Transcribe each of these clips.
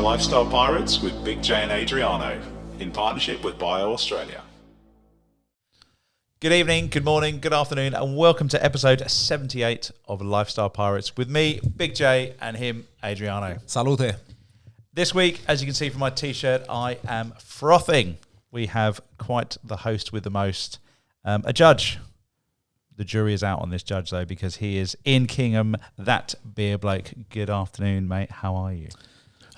to Lifestyle Pirates with Big J and Adriano in partnership with Bio Australia. Good evening, good morning, good afternoon, and welcome to episode 78 of Lifestyle Pirates with me, Big J, and him, Adriano. Salute. This week, as you can see from my t-shirt, I am frothing. We have quite the host with the most. A judge. The jury is out on this judge, though, because he is Ian Kingham, that beer bloke. Good afternoon, mate. How are you?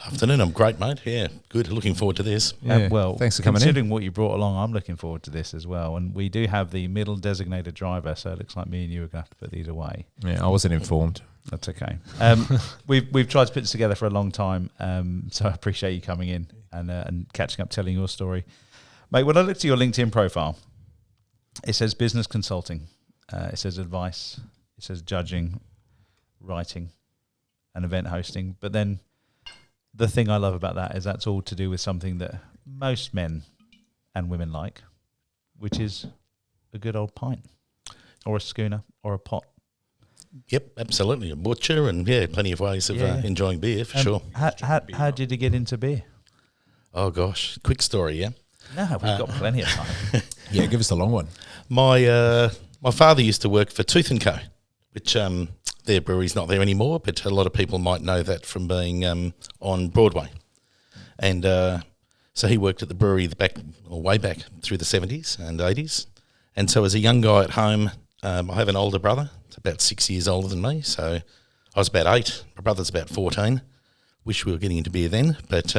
Afternoon, I'm great, mate. Yeah, good. Looking forward to this. Yeah, well, thanks for coming in. Considering what you brought along, I'm looking forward to this as well. And we do have the middle designated driver, so it looks like me and you are going to have to put these away. Yeah, I wasn't informed. That's okay. We've tried to put this together for a long time, so I appreciate you coming in and catching up, telling your story. Mate, when I looked at your LinkedIn profile, it says business consulting, it says advice, it says judging, writing, and event hosting. But then the thing I love about that is that's all to do with something that most men and women like, which is a good old pint or a schooner or a pot. Yep, absolutely. A butcher and, plenty of ways of enjoying beer, for sure. How did you get into beer? Oh, gosh. Quick story, yeah? No, we've got plenty of time. Yeah, give us the long one. My father used to work for Tooth & Co., which their brewery's not there anymore, but a lot of people might know that from being on Broadway. And so he worked at the brewery way back through the 70s and 80s. And so as a young guy at home, I have an older brother, about 6 years older than me. So I was about 8. My brother's about 14. Wish we were getting into beer then. But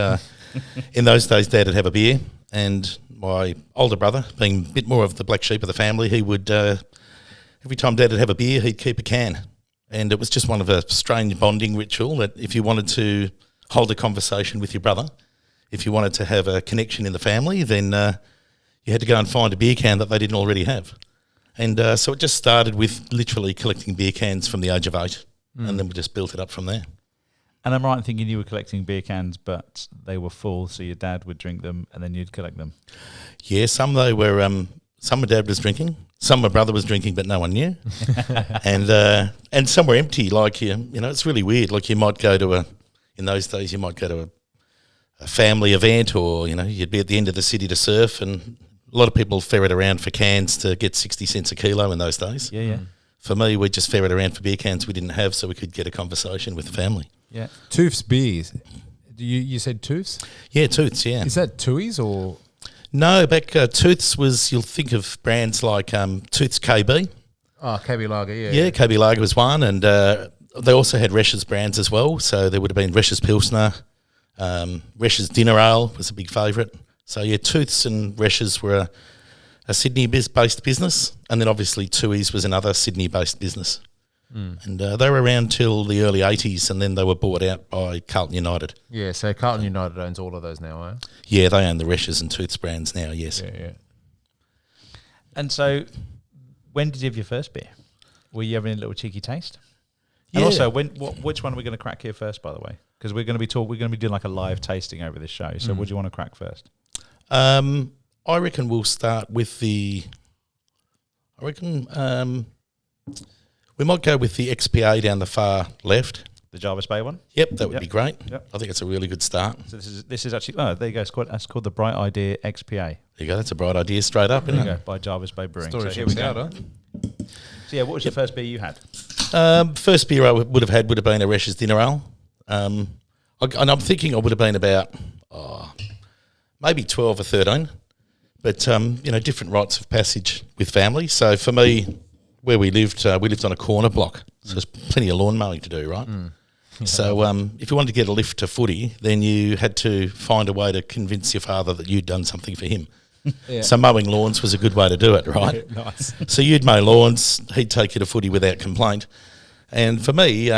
in those days, Dad would have a beer. And my older brother, being a bit more of the black sheep of the family, he would, every time Dad would have a beer, he'd keep a can. And it was just one of a strange bonding ritual that if you wanted to hold a conversation with your brother, if you wanted to have a connection in the family, then you had to go and find a beer can that they didn't already have. And so it just started with literally collecting beer cans from the age of 8, and then we just built it up from there. And I'm right in thinking you were collecting beer cans, but they were full, so your dad would drink them, and then you'd collect them. Yeah, some they were. Some my dad was drinking, some my brother was drinking, but no one knew, and some were empty. Like it's really weird. Like you might go to in those days you might go to a family event, or you'd be at the end of the city to surf, and a lot of people ferret around for cans to get 60 cents a kilo in those days. Yeah. For me, we just ferret around for beer cans we didn't have, so we could get a conversation with the family. Yeah. Tooth's beers. You said Tooth's? Yeah, Tooth's, yeah. Is that Tooheys or? No, back Tooth's was, you'll think of brands like Tooth's KB. Oh, KB Lager, yeah. Yeah, KB Lager was one, and they also had Resch's brands as well. So there would have been Resch's Pilsner, Resch's Dinner Ale was a big favourite. So yeah, Tooth's and Resch's were a Sydney-based business, and then obviously Tooheys was another Sydney-based business. And they were around till the early 80s, and then they were bought out by Carlton United. Yeah, so Carlton United owns all of those now, eh? Yeah, they own the Resch's and Tooth's brands now, yes. Yeah. And so, when did you have your first beer? Were you having a little cheeky taste? Yeah. And also, which one are we going to crack here first, by the way? Because we're going to be doing like a live tasting over this show. So, what do you want to crack first? I reckon we'll start with we might go with the XPA down the far left. The Jarvis Bay one? Yep, that would be great. Yep. I think it's a really good start. So this is actually, there you go. It's called the Bright Idea XPA. There you go, that's a bright idea straight up, There isn't you it? go, by Jarvis Bay Brewing. Story So here we checks go. out, huh? So yeah, what was the first beer you had? First beer I would have had would have been a Resch's Dinner Ale. And I'm thinking I would have been about maybe 12 or 13. But, different rites of passage with family. So for me, where we lived on a corner block. So there's plenty of lawn mowing to do, right? So if you wanted to get a lift to footy, then you had to find a way to convince your father that you'd done something for him. Yeah. So mowing lawns was a good way to do it, right? Nice. So you'd mow lawns, he'd take you to footy without complaint. And for me,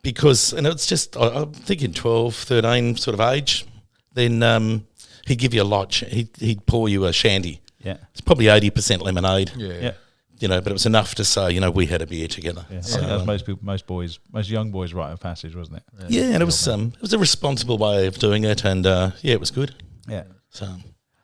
because, it's just, I'm thinking 12, 13 sort of age, then he'd give you a lot, he'd pour you a shandy. Yeah. It's probably 80% lemonade. Yeah. But it was enough to say, we had a beer together. Yeah. So, I think that was most young boys' rite of passage, wasn't it? yeah, and it was a responsible way of doing it, and it was good. Yeah. So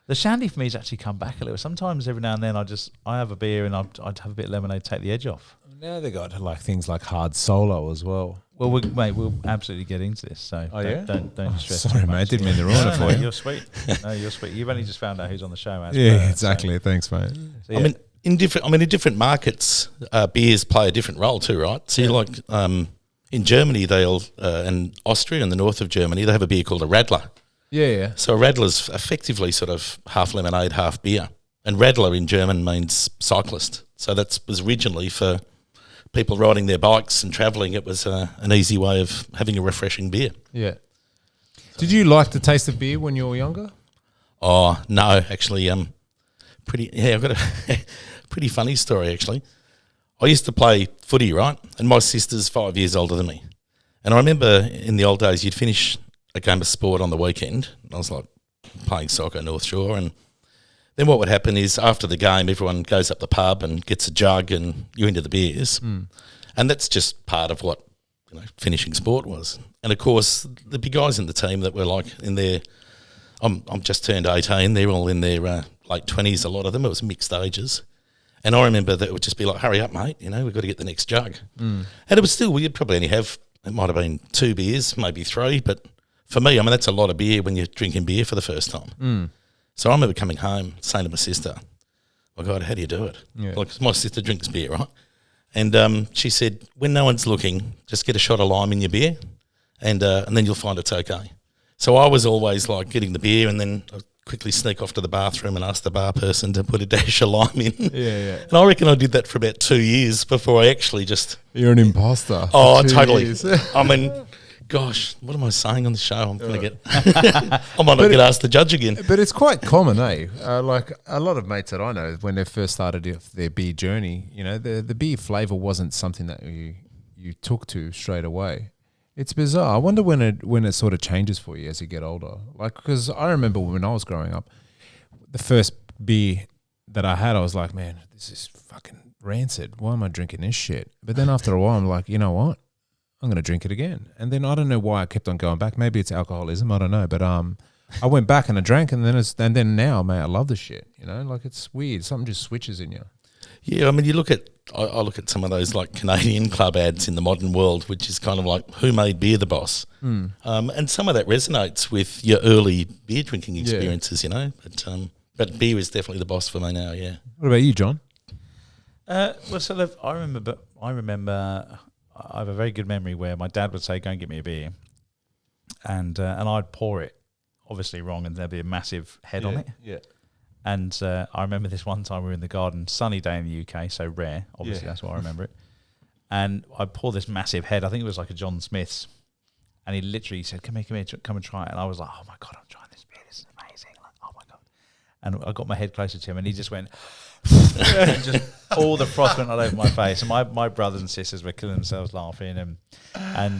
The shandy for me has actually come back a little. Sometimes every now and then I have a beer and I'd have a bit of lemonade to take the edge off. Now they got like things like hard solo as well. Well, mate, we'll absolutely get into this. So don't stress. Sorry, too mate. much. Didn't mean to ruin it for you. You're sweet. No, you're sweet. You've only just found out who's on the show. Yeah, exactly. Thanks, mate. So, yeah. in different markets, beers play a different role too, right? So like in Germany, and Austria, in the north of Germany, they have a beer called a Radler. Yeah. So a Radler's effectively sort of half lemonade, half beer. And Radler in German means cyclist. So that was originally for people riding their bikes and travelling. It was an easy way of having a refreshing beer. Yeah. Did you like the taste of beer when you were younger? Oh, no, actually, I've got a pretty funny story, actually. I used to play footy, right? And my sister's 5 years older than me. And I remember in the old days, you'd finish a game of sport on the weekend. I was like playing soccer North Shore, and then what would happen is after the game, everyone goes up the pub and gets a jug and you're into the beers. And that's just part of what finishing sport was. And, of course, the big guys in the team that were like in their – I'm just turned 18. They're all in their late 20s, a lot of them. It was mixed ages. And I remember that it would just be like, hurry up, mate, we've got to get the next jug. And it was still – we'd probably only have – it might have been 2 beers, maybe 3. But for me, that's a lot of beer when you're drinking beer for the first time. So I remember coming home saying to my sister, "My God, how do you do it?" Yeah. Like, my sister drinks beer, right? And she said, "When no one's looking, just get a shot of lime in your beer, and then you'll find it's okay." So I was always like getting the beer, and then I'd quickly sneak off to the bathroom and ask the bar person to put a dash of lime in. Yeah. And I reckon I did that for about 2 years before I actually just. You're an imposter. Oh, totally. Years. Gosh, what am I saying on the show? I'm going to get. I might not get asked to judge again. But it's quite common, eh? Like a lot of mates that I know, when they first started their beer journey, the beer flavour wasn't something that you took to straight away. It's bizarre. I wonder when it sort of changes for you as you get older. Like, because I remember when I was growing up, the first beer that I had, I was like, man, this is fucking rancid. Why am I drinking this shit? But then after a while, I'm like, you know what? I'm going to drink it again. And then I don't know why I kept on going back. Maybe it's alcoholism. I don't know. But I went back and I drank, and then now, mate, I love the shit. Like, it's weird. Something just switches in you. Yeah, you look at I look at some of those like Canadian club ads in the modern world, which is kind of like, who made beer the boss? And some of that resonates with your early beer drinking experiences, But beer is definitely the boss for me now. Yeah. What about you, John? Well, sort of. I remember. I have a very good memory where my dad would say, "Go and get me a beer," and I'd pour it, obviously wrong, and there'd be a massive head on it. Yeah. And I remember this one time we were in the garden, sunny day in the UK, so rare. Obviously, that's why I remember it. And I'd pour this massive head. I think it was like a John Smith's, and he literally said, "Come here, come and try it." And I was like, "Oh my God, I'm trying this beer. This is amazing!" Like, oh my God. And I got my head closer to him, and he just went. And just all the froth went all over my face, and my brothers and sisters were killing themselves laughing, and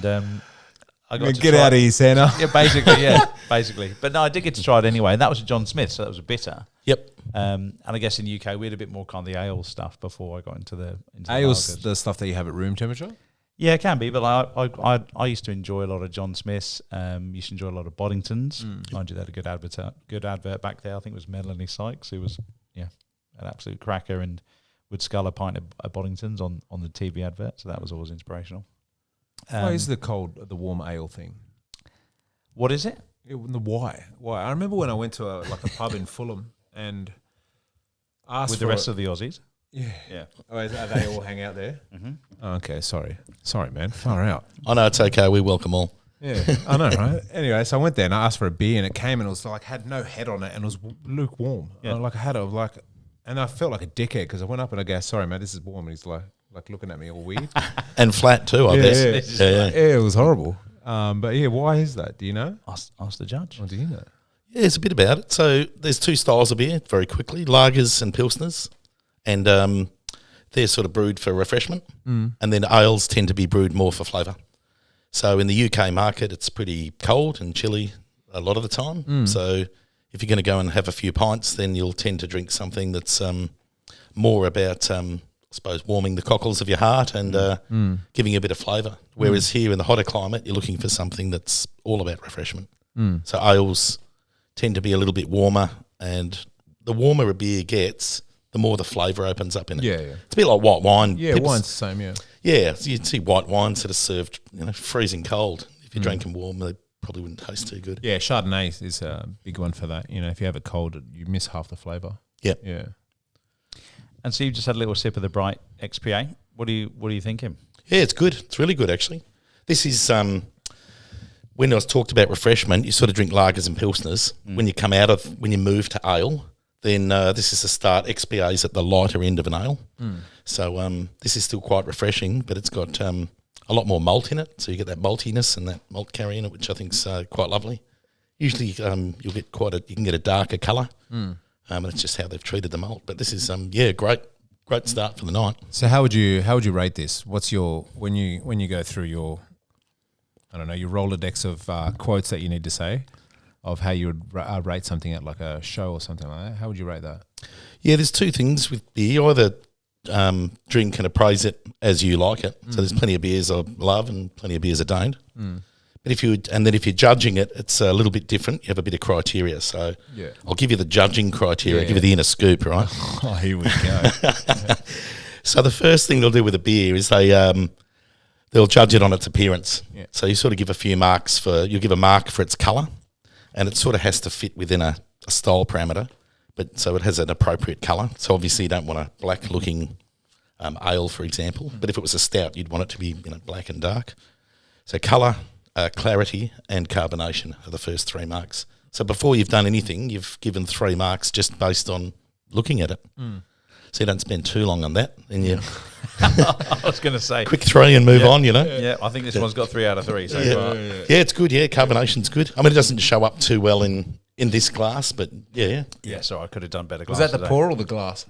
I got to get try out of here, Santa. Yeah, basically. But no, I did get to try it anyway, and that was a John Smith, so that was a bitter. Yep. And I guess in the UK we had a bit more kind of the ale stuff before I got into the Ale's lagers. the stuff that you have at room temperature. Yeah, it can be, but I used to enjoy a lot of John Smiths. Used to enjoy a lot of Boddingtons. Mind you, they had a good advert back there. I think it was Melanie Sykes, who was an absolute cracker and would scull a pint of Boddingtons on the TV advert. So that was always inspirational. Why is the warm ale thing? What is it? Why? I remember when I went to a pub in Fulham and asked with the rest of the Aussies. Yeah. Oh, they all hang out there? Mm-hmm. Oh, okay, sorry, man. Far out. I know, it's okay. We welcome all. Yeah, I know, right? Anyway, so I went there and I asked for a beer, and it came and it was like had no head on it and it was lukewarm. Yeah. And I felt like a dickhead because I went up and I go, "Sorry, mate, this is warm." And he's like looking at me all weird. And flat too, I guess. Yeah, it was horrible. But yeah, why is that? Do you know? Ask the judge. Or do you know? Yeah, it's a bit about it. So there's 2 styles of beer, very quickly, lagers and pilsners. And they're sort of brewed for refreshment. And then ales tend to be brewed more for flavour. So in the UK market, it's pretty cold and chilly a lot of the time. So if you're going to go and have a few pints, then you'll tend to drink something that's more about, I suppose, warming the cockles of your heart and giving you a bit of flavour. Whereas here in the hotter climate, you're looking for something that's all about refreshment. So ales tend to be a little bit warmer, and the warmer a beer gets, the more the flavour opens up in it. Yeah. It's a bit like white wine. Yeah, wine's the same, yeah. Yeah, so you'd see white wines that are served, freezing cold. If you drank them warm, they probably wouldn't taste too good. Yeah, Chardonnay is a big one for that. If you have it cold, you miss half the flavour. Yep. Yeah. And so you just had a little sip of the Bright XPA. What are you thinking? Yeah, it's good. It's really good, actually. This is when I was talked about refreshment. You sort of drink lagers and pilsners. When you move to ale, then this is the start. XPA is at the lighter end of an ale. So this is still quite refreshing, but it's got a lot more malt in it. So you get that maltiness and that malt carry in it, which I think's quite lovely. Usually you'll get you can get a darker colour, and it's just how they've treated the malt. But this is great start for the night. So how would you rate this? What's your when you go through your your Rolodex of quotes that you need to say of how you would rate something at like a show or something like that? How would you rate that? Yeah, there's two things with beer. You either drink and appraise it as you like it. So there's plenty of beers I love and plenty of beers I don't. But if you're judging it, it's a little bit different. You have a bit of criteria. So I'll give you the judging criteria. I'll give you the inner scoop, right? Oh, here we go. So the first thing they'll do with a beer is they'll judge it on its appearance. Yeah. So you sort of give a few marks you'll give a mark for its colour, and it sort of has to fit within a style parameter. But so it has an appropriate colour. So obviously you don't want a black looking ale, for example. But if it was a stout, you'd want it to be black and dark. So colour, clarity, and carbonation are the first 3 marks. So before you've done anything, you've given 3 marks just based on looking at it. So you don't spend too long on that. Then you I was going to say quick 3 and move on. Yeah, I think this one's got 3 out of 3 so far. Yeah, it's good. Yeah, carbonation's good. I mean, it doesn't show up too well in this glass, but yeah. Yeah, so I could have done better. Was that the pour or the glass?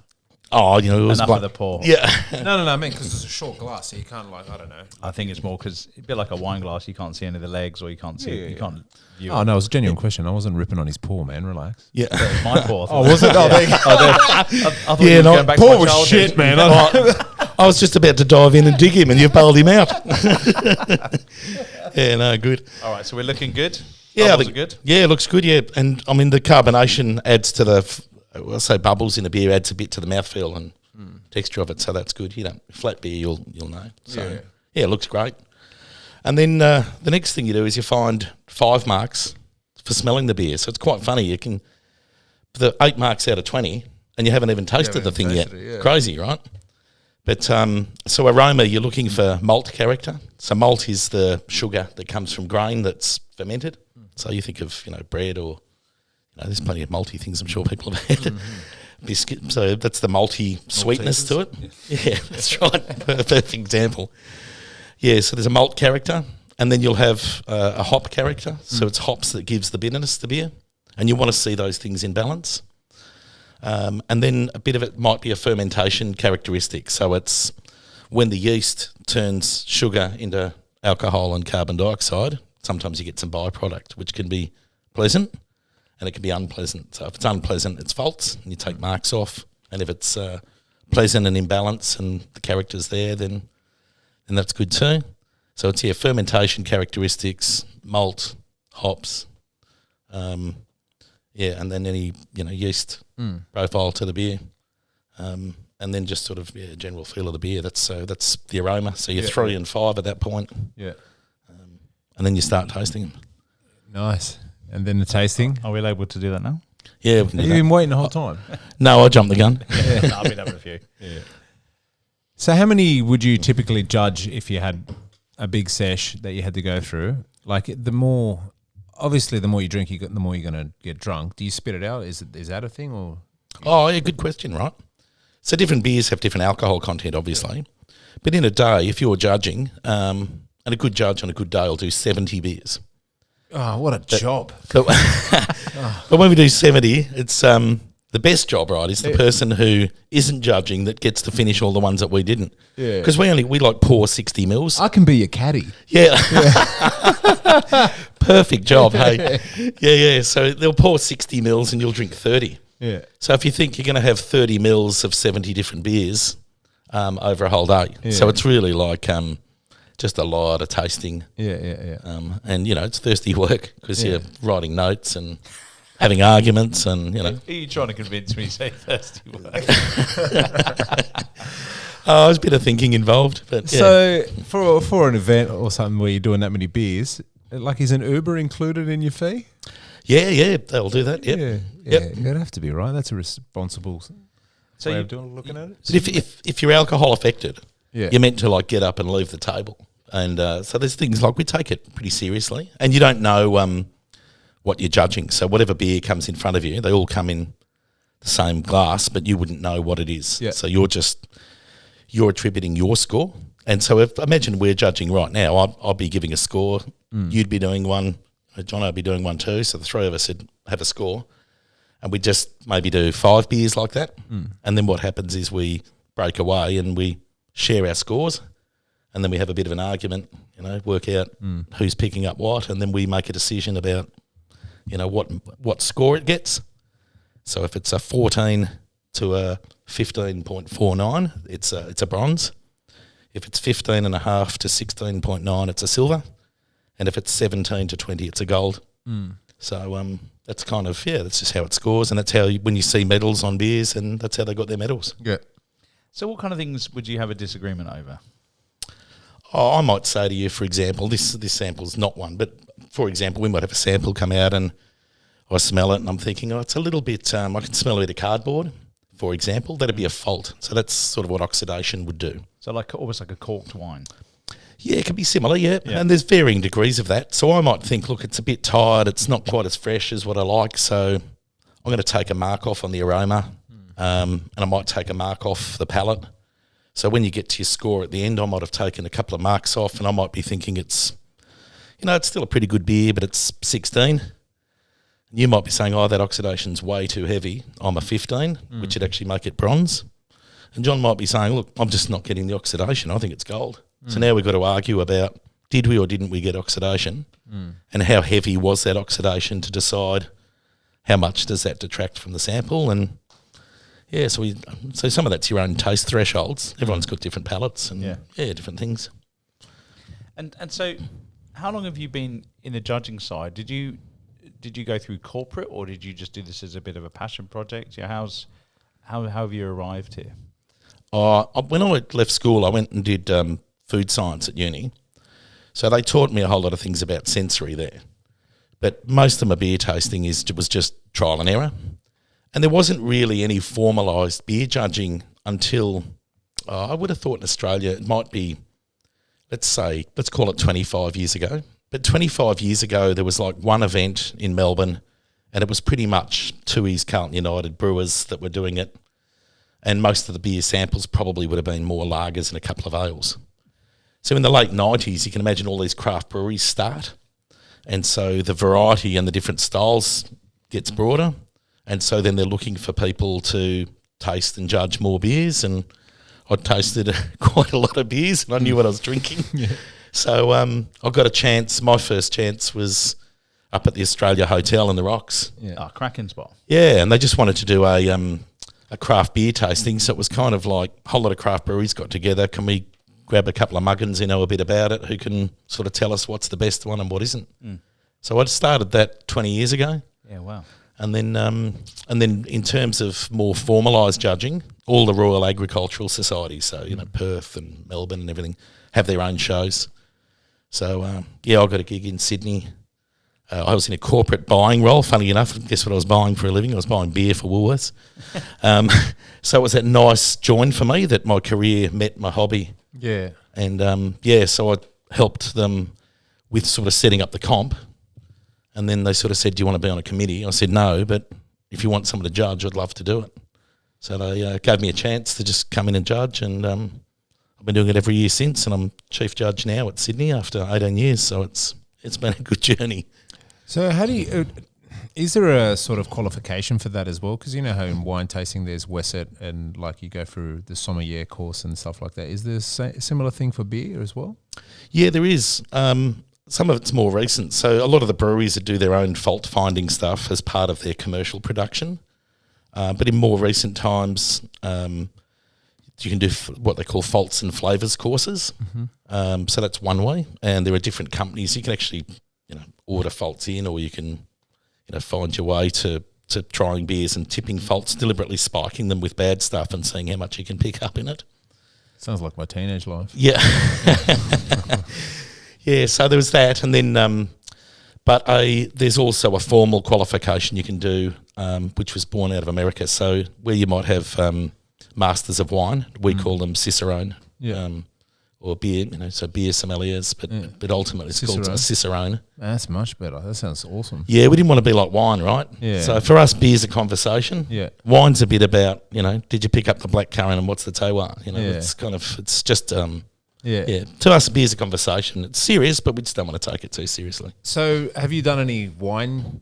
Oh, it was Enough of the pour. Yeah. No, I mean, because it's a short glass, so you can't I don't know. I think it's more because a bit like a wine glass, you can't see any of the legs, or you can't see you can't view Oh it. no, it was a genuine question. I wasn't ripping on his pour, man. Relax. Yeah. It was my pour. Oh, was it? Oh, there you go. I thought Yeah, you were no, going back to Pour my was childhood. shit, man. I was just about to dive in and dig him, and you bailed him out. Yeah, no, good. All right, so we're looking good. Yeah, Bubbles are good. Yeah, it looks good. Yeah, and I mean the carbonation adds to I'll say bubbles in a beer adds a bit to the mouthfeel and texture of it, so that's good. Flat beer, you'll know. So yeah, it looks great. And then the next thing you do is you find 5 marks for smelling the beer. So it's quite funny. You can the 8 marks out of 20, and you haven't even tasted the thing yet. Crazy, right? But so aroma, you're looking for malt character. So malt is the sugar that comes from grain that's fermented. So you think of bread or there's plenty of malty things I'm sure people have had. Biscuit. So that's the malty sweetness to it. Yeah, that's right. Perfect example. Yeah, so there's a malt character, and then you'll have a hop character. So it's hops that gives the bitterness to beer, and you want to see those things in balance. And then a bit of it might be a fermentation characteristic. So it's when the yeast turns sugar into alcohol and carbon dioxide, sometimes you get some byproduct, which can be pleasant and it can be unpleasant. So if it's unpleasant, it's false, and you take marks off. And if it's pleasant and in balance and the character's there, then that's good too. So it's fermentation characteristics, malt, hops, and then any yeast profile to the beer, and then just sort of general feel of the beer. That's the aroma. So you're 3 and 5 at that point. Yeah, and then you start tasting them. Nice. And then the tasting. Are we able to do that now? Yeah, we can do You've that. been waiting the whole time. No, I jumped the gun. No, I've been having a few. Yeah. So how many would you typically judge if you had a big sesh that you had to go through? Like the more you drink, the more you're going to get drunk. Do you spit it out? Is that a thing or? Oh, yeah, good question, right? So different beers have different alcohol content, obviously. But in a day, if you're judging, and a good judge on a good day will do 70 beers. Oh, what a job. But, but when we do 70, it's the best job, right, is the person who isn't judging that gets to finish all the ones that we didn't. Yeah. Because we like pour 60 mils. I can be your caddy. Yeah. Perfect job, hey. Yeah. So they'll pour 60 mils and you'll drink 30. Yeah. So if you think you're going to have 30 mils of 70 different beers over a whole day. Yeah. So it's really like just a lot of tasting. Yeah. And, it's thirsty work because you're writing notes and having arguments and, Are you trying to convince me to say thirsty work? There's a bit of thinking involved, but yeah. So for an event or something where you're doing that many beers, like is an Uber included in your fee? Yeah, they'll do that. Yep. Yeah, it'd have to be, right? That's a responsible way of looking at it. But if you're alcohol affected, Yeah. you're meant to like get up and leave the table. And so there's things like we take it pretty seriously, and you don't know what you're judging. So whatever beer comes in front of you, they all come in the same glass, but you wouldn't know what it is. Yeah. So you're attributing your score. And so if imagine we're judging right now, I'll be giving a score, you'd be doing one, John would be doing one too. So the three of us would have a score, and we just maybe do 5 beers like that. And then what happens is we break away and we share our scores, and then we have a bit of an argument, work out who's picking up what, and then we make a decision about, what score it gets. So if it's a 14 to a 15.49, it's a bronze. If it's 15.5 to 16.9, it's a silver. And if it's 17 to 20, it's a gold. So that's kind of, that's just how it scores. And that's how, when you see medals on beers, and that's how they got their medals. Yeah. So what kind of things would you have a disagreement over? I might say to you, for example, this sample's not one, but for example, we might have a sample come out and I smell it and I'm thinking, it's a little bit, I can smell a bit of cardboard, for example. That'd be a fault. So that's sort of what oxidation would do. So almost like a corked wine. Yeah, it can be similar, yeah. And there's varying degrees of that. So I might think, look, it's a bit tired, it's not quite as fresh as what I like, so I'm going to take a mark off on the aroma, and I might take a mark off the palate. So when you get to your score at the end, I might have taken a couple of marks off, and I might be thinking it's still a pretty good beer, but it's 16. You might be saying, that oxidation's way too heavy. I'm a 15, which would actually make it bronze. And John might be saying, look, I'm just not getting the oxidation. I think it's gold. So now we've got to argue about did we or didn't we get oxidation, and how heavy was that oxidation to decide how much does that detract from the sample. And so some of that's your own taste thresholds. Everyone's got different palates and different things. And so how long have you been in the judging side? Did you go through corporate, or did you just do this as a bit of a passion project? How have you arrived here? When I left school, I went and did food science at uni. So they taught me a whole lot of things about sensory there. But most of my beer tasting was just trial and error. And there wasn't really any formalised beer judging until, I would have thought in Australia it might be, let's call it 25 years ago. But 25 years ago, there was like one event in Melbourne, and it was pretty much Tooheys, Carlton United brewers that were doing it. And most of the beer samples probably would have been more lagers and a couple of ales. So in the late 90s, you can imagine all these craft breweries start. And so the variety and the different styles gets broader. And so then they're looking for people to taste and judge more beers. And I tasted quite a lot of beers and I knew what I was drinking. So I got a chance. My first chance was up at the Australia Hotel in the Rocks. Cracking spot. Yeah, and they just wanted to do a craft beer tasting. So it was kind of like a whole lot of craft breweries got together. Can we grab a couple of muggins who know a bit about it, who can sort of tell us what's the best one and what isn't? So I started that 20 years ago. Yeah, wow. And then in terms of more formalised judging, all the Royal Agricultural Societies, so Perth and Melbourne and everything, have their own shows. So I got a gig in Sydney. I was in a corporate buying role. Funny enough, guess what I was buying for a living? I was buying beer for Woolworths. So it was that nice join for me that my career met my hobby. Yeah. And so I helped them with sort of setting up the comp. And then they sort of said, do you want to be on a committee? I said, no, but if you want someone to judge, I'd love to do it. So they gave me a chance to just come in and judge, and I've been doing it every year since, and I'm chief judge now at Sydney after 18 years, so it's been a good journey. So how do you... is there a sort of qualification for that as well? Because you know how in wine tasting there's WSET and like you go through the sommelier course and stuff like that. Is there a similar thing for beer as well? Yeah, there is. Some of it's more recent. So a lot of the breweries that do their own fault finding stuff as part of their commercial production. But in more recent times, you can do what they call faults and flavours courses. So that's one way. And there are different companies. You can actually, order faults in, or you can, find your way to trying beers and tipping faults, deliberately spiking them with bad stuff and seeing how much you can pick up in it. Sounds like my teenage life. Yeah. Yeah, so there was that. And then, there's also a formal qualification you can do, which was born out of America. So where you might have Masters of Wine, we call them Cicerone. Yeah. Or beer, so beer sommeliers, but ultimately it's called a Cicerone. That's much better. That sounds awesome. Yeah, we didn't want to be like wine, right? Yeah. So for us, beer's a conversation. Yeah. Wine's a bit about, did you pick up the blackcurrant and what's the terroir? It's just, Yeah. To us, beer's a conversation. It's serious, but we just don't want to take it too seriously. So have you done any wine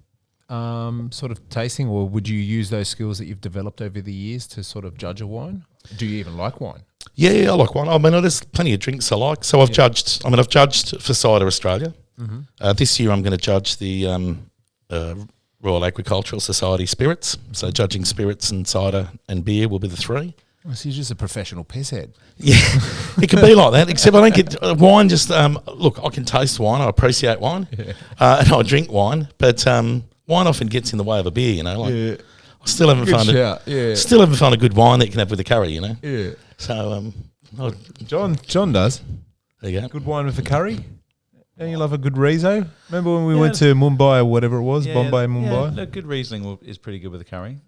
sort of tasting, or would you use those skills that you've developed over the years to sort of judge a wine? Do you even like wine? Yeah, I like wine. I mean, there's plenty of drinks I like. So I've judged for Cider Australia. Mm-hmm. This year I'm going to judge the Royal Agricultural Society spirits. So judging spirits and cider and beer will be the three. Oh, so you're just a professional pisshead. Yeah, it can be like that, except I don't get wine. Just look, I can taste wine. I appreciate wine, and I drink wine. But wine often gets in the way of a beer. I still haven't found a good wine that you can have with a curry. Yeah. So John does. There you go. Good wine with a curry. Don't you love a good Riesling? Remember when we went to Mumbai or whatever it was, Bombay, Mumbai? Yeah, good Riesling is pretty good with a curry.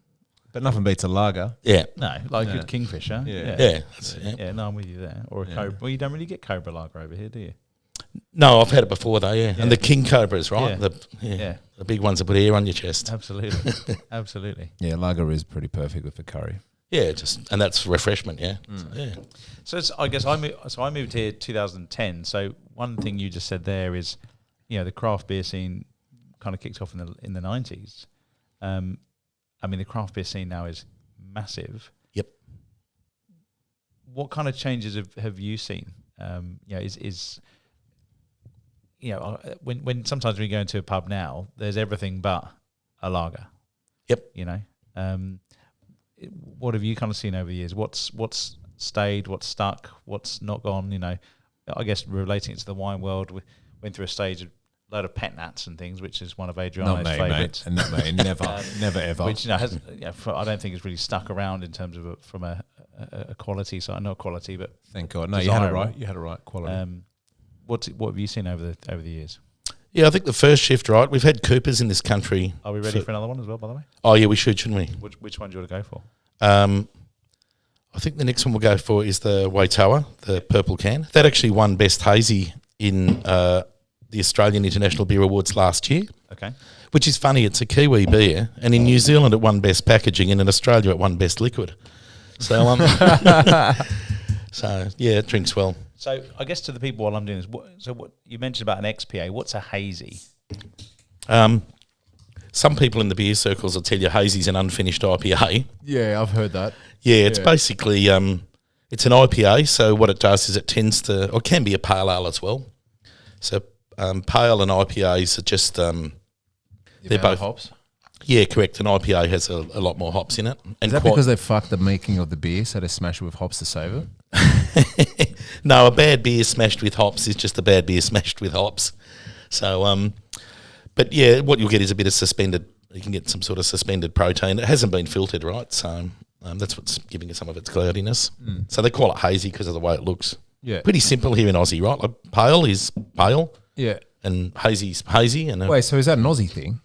But nothing beats a lager. Yeah. No, good Kingfisher. Yeah. No, I'm with you there. Or a Cobra. Well, you don't really get Cobra lager over here, do you? No, I've had it before though, And the King Cobras, right? Yeah. The big ones that put air on your chest. Absolutely. Absolutely. Yeah, lager is pretty perfect with a curry. Yeah, and that's refreshment, yeah. So I guess I moved here 2010. So one thing you just said there is, the craft beer scene kind of kicked off in the 90s. I mean, the craft beer scene now is massive. Yep. What kind of changes have you seen? When sometimes when you go into a pub now, there's everything but a lager. Yep. What have you kind of seen over the years? What's stayed? What's stuck? What's not gone? I guess relating it to the wine world, we went through a stage of a load of pet nats and things, which is one of Adriano's favourites. Not me, never ever. Which has, I don't think it's really stuck around in terms of from a quality side, not quality, but thank God. No, you had it right. You had it right. Quality. What have you seen over the years? Yeah, I think the first shift, right? We've had Coopers in this country. Are we ready for another one as well, by the way? Oh yeah, we should, shouldn't we? Which one do you want to go for? I think the next one we'll go for is the Waitoa, the purple can. That actually won Best Hazy in the Australian International Beer Awards last year. Okay. Which is funny, it's a Kiwi beer, and in New Zealand it won Best Packaging, and in Australia it won Best Liquid. So, it drinks well. So I guess to the people while I'm doing this, what you mentioned about an XPA, what's a hazy? Some people in the beer circles will tell you hazy's an unfinished IPA. Yeah, I've heard that. Yeah, it's basically it's an IPA. So what it does is it tends to, or can be a pale ale as well. So pale and IPAs are just they're both hops. Yeah, correct. An IPA has a lot more hops in it. And is that because they fucked the making of the beer, so they smash it with hops to save it? No, a bad beer smashed with hops is just a bad beer smashed with hops. So, but yeah, what you'll get is a bit of suspended. You can get some sort of suspended protein. It hasn't been filtered, right? So that's what's giving it some of its cloudiness. So they call it hazy because of the way it looks. Yeah, pretty simple here in Aussie, right? Like pale is pale. Yeah, and hazy's hazy. And wait, so is that an Aussie thing?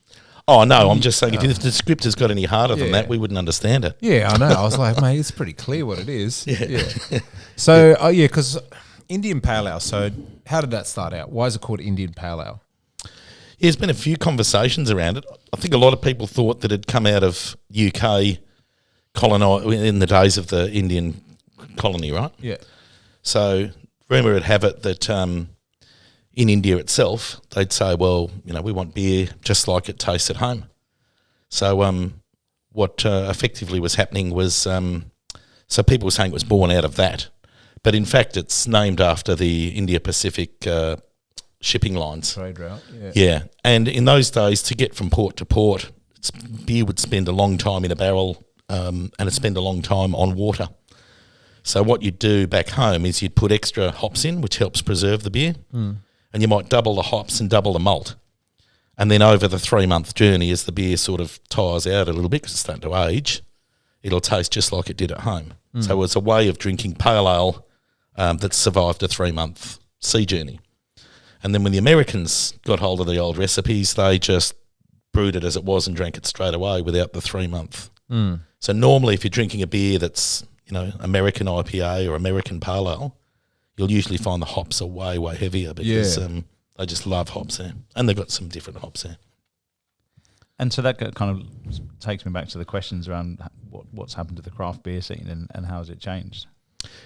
Oh no, I'm just saying if the descriptor's got any harder than that, we wouldn't understand it. Yeah, I know. I was like, mate, it's pretty clear what it is. Yeah. So, because Indian Pale Ale. So, how did that start out? Why is it called Indian Pale Ale? Yeah, there's been a few conversations around it. I think a lot of people thought that it'd come out of UK in the days of the Indian colony, right? Yeah. So, rumour would have it that in India itself, they'd say, well, we want beer just like it tastes at home. So what effectively was happening was, so people were saying it was born out of that. But in fact, it's named after the India-Pacific shipping lines. Trade route, Yeah. And in those days, to get from port to port, beer would spend a long time in a barrel and it'd spend a long time on water. So what you'd do back home is you'd put extra hops in, which helps preserve the beer. And you might double the hops and double the malt. And then over the 3-month journey, as the beer sort of tires out a little bit because it's starting to age, it'll taste just like it did at home. So it's a way of drinking pale ale that survived a 3-month sea journey. And then when the Americans got hold of the old recipes, they just brewed it as it was and drank it straight away without the 3-month. So normally if you're drinking a beer that's, American IPA or American Pale Ale, you'll usually find the hops are way, way heavier because they just love hops there. And they've got some different hops there. And so that kind of takes me back to the questions around what's happened to the craft beer scene and how has it changed?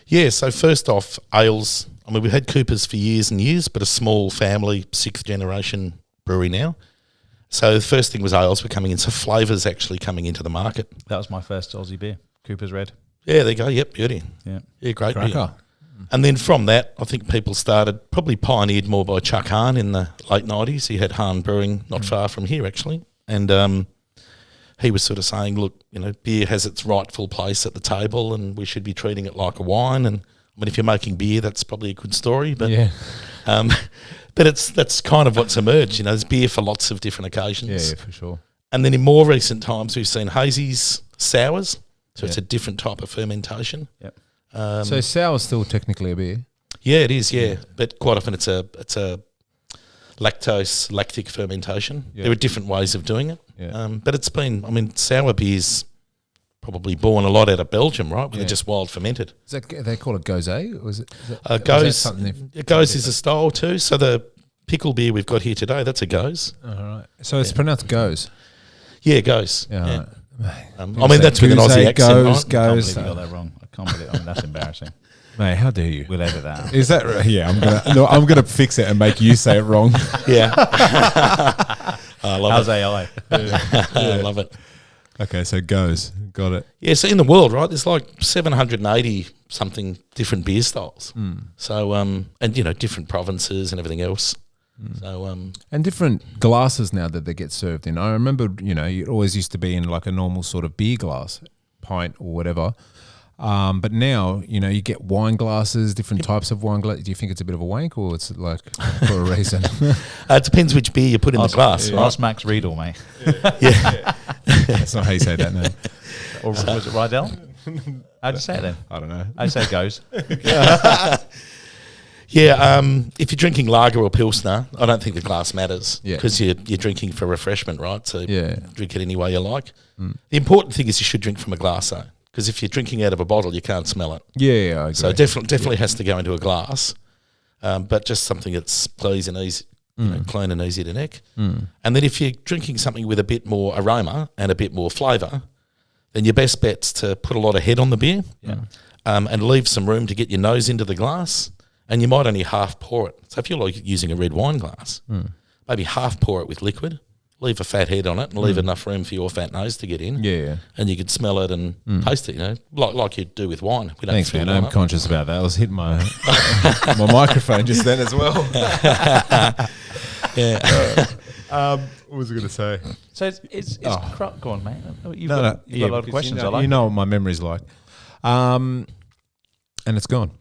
Yeah, so first off, ales. I mean, we've had Coopers for years and years, but a small family, 6th generation brewery now. So the first thing was ales were coming in, so flavours actually coming into the market. That was my first Aussie beer, Cooper's Red. Yeah, there you go. Yep, beauty. Yeah, great Cracker. beer. And then from that, I think people started, probably pioneered more by Chuck Hahn in the late 90s. He had Hahn Brewing not far from here, actually. And he was sort of saying, look, beer has its rightful place at the table and we should be treating it like a wine. And I mean, if you're making beer, that's probably a good story. But but that's kind of what's emerged. There's beer for lots of different occasions. Yeah, for sure. And then in more recent times, we've seen hazies, sours. So it's a different type of fermentation. Yep. So sour is still technically a beer? Yeah, it is, yeah. But quite often it's a lactic fermentation. Yeah. There are different ways of doing it. Yeah. But it's been, sour beer's probably born a lot out of Belgium, right? Where they're just wild fermented. Is that, they call it Gose? Or is it Gose is a style too. So the pickle beer we've got here today, that's a Gose. All right. So it's pronounced Gose? Yeah, Gose. Yeah, Yeah. right. That's with an Aussie accent, Goes, right? I can't goes. believe you got that wrong. I can't believe that's embarrassing. Mate, how dare you? We'll edit that out. Is that right? Yeah, I'm gonna fix it and make you say it wrong. Yeah. I love How's it. AI? I love it. Okay, so Goes. Got it. Yeah, so in the world, right, there's like 780 something different beer styles. So, and different provinces and everything else. So, And different glasses now that they get served in. I remember, it always used to be in like a normal sort of beer glass, pint or whatever. But now, you get wine glasses, different types of wine glasses. Do you think it's a bit of a wank or it's like for a reason? it depends which beer you put in the glass, right? Ask Max Riedel, mate. Yeah. That's not how you say that now. Or was it Rydell? How'd you say it then? I don't know. How'd you say it goes? Yeah, if you're drinking lager or pilsner, I don't think the glass matters Yeah. because you're drinking for refreshment, right? So Yeah. drink it any way you like. The important thing is you should drink from a glass, though, because if you're drinking out of a bottle, you can't smell it. Yeah, I agree. So definitely has to go into a glass, but just something that's pleasing and easy, clean and easy to neck. And then if you're drinking something with a bit more aroma and a bit more flavour, then your best bet's to put a lot of head on the beer and leave some room to get your nose into the glass. And you might only half pour it. So if you're like using a red wine glass, maybe half pour it with liquid, leave a fat head on it and leave enough room for your fat nose to get in. Yeah. And you could smell it and taste it, like you do with wine. We don't Thanks, fill man. it I'm up. conscious about that. I was hitting my my microphone just then as well. Yeah. What was I going to say? So it's go on, mate. You've No, got a lot of questions. I like. You know what my memory's like. And it's gone.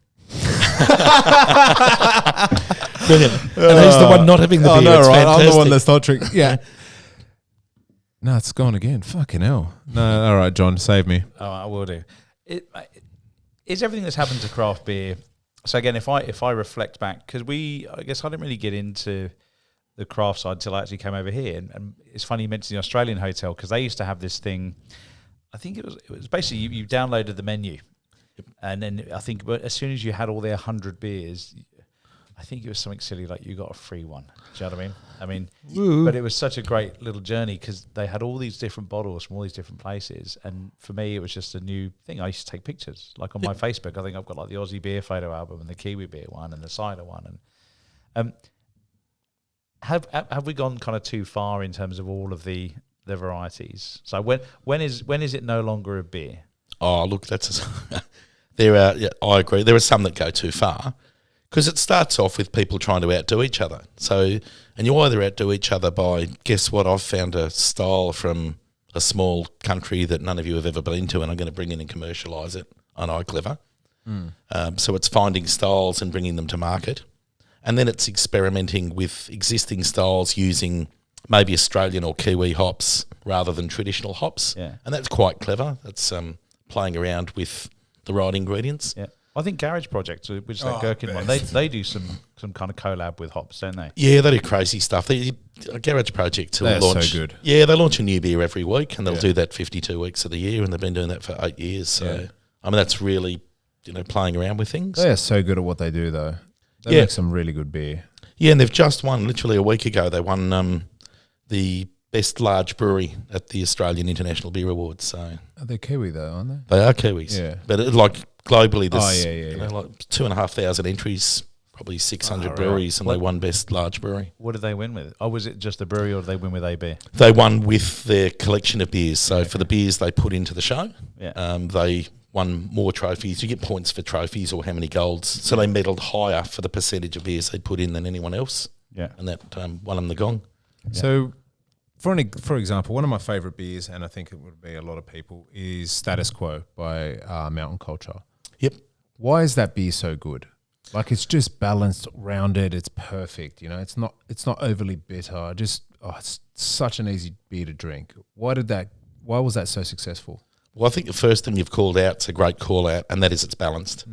Brilliant. And he's the one not having the beer. No, It's right? I'm the fantastic. one that's not drinking. Yeah. No, it's gone again. Fucking hell. No, all right, John, save me. Oh, I will do. Is everything that's happened to craft beer? So again, if I reflect back, because I guess I didn't really get into the craft side until I actually came over here, and it's funny you mentioned the Australian hotel because they used to have this thing. I think it was basically you downloaded the menu, and then I think as soon as you had all their 100 beers, I think it was something silly like you got a free one. Do you know what I mean? But it was such a great little journey because they had all these different bottles from all these different places. And for me, it was just a new thing. I used to take pictures. Like on my Facebook, I think I've got like the Aussie beer photo album and the Kiwi beer one and the cider one. And have we gone kind of too far in terms of all of the varieties? So when is it no longer a beer? Oh, look, there are. Yeah, I agree. There are some that go too far. Because it starts off with people trying to outdo each other. So, and you either outdo each other by, guess what, I've found a style from a small country that none of you have ever been to and I'm going to bring in and commercialise it. I know, clever. So it's finding styles and bringing them to market. And then it's experimenting with existing styles using maybe Australian or Kiwi hops rather than traditional hops. Yeah. And that's quite clever. That's playing around with the right ingredients. Yeah. I think Garage Project, which is that Gherkin one, they do some kind of collab with hops, don't they? Yeah, they do crazy stuff. Garage Project will They're launch. so good. Yeah, they launch a new beer every week, and they'll do that 52 weeks of the year, and they've been doing that for 8 years. So, I mean, that's really, playing around with things. They are so good at what they do, though. They make some really good beer. Yeah, and they've just won, literally a week ago, they won the best large brewery at the Australian International Beer Awards. So They're Kiwi, though, aren't they? they are Kiwis. Yeah. But globally, there's yeah. like 2,500 entries, probably 600 breweries, and they won best large brewery. What did they win with? Oh, was it just the brewery, or did they win with AB? They won with their collection of beers. So for the beers they put into the show, they won more trophies. You get points for trophies or how many golds. So they medalled higher for the percentage of beers they put in than anyone else. Yeah. And that won them the gong. So, for example, one of my favourite beers, and I think it would be a lot of people, is Status Quo by Mountain Culture. Yep. Why is that beer so good? Like, it's just balanced, rounded. It's perfect. It's not overly bitter. It's such an easy beer to drink. Why was that so successful? Well, I think the first thing you've called out is a great call out, and that is it's balanced.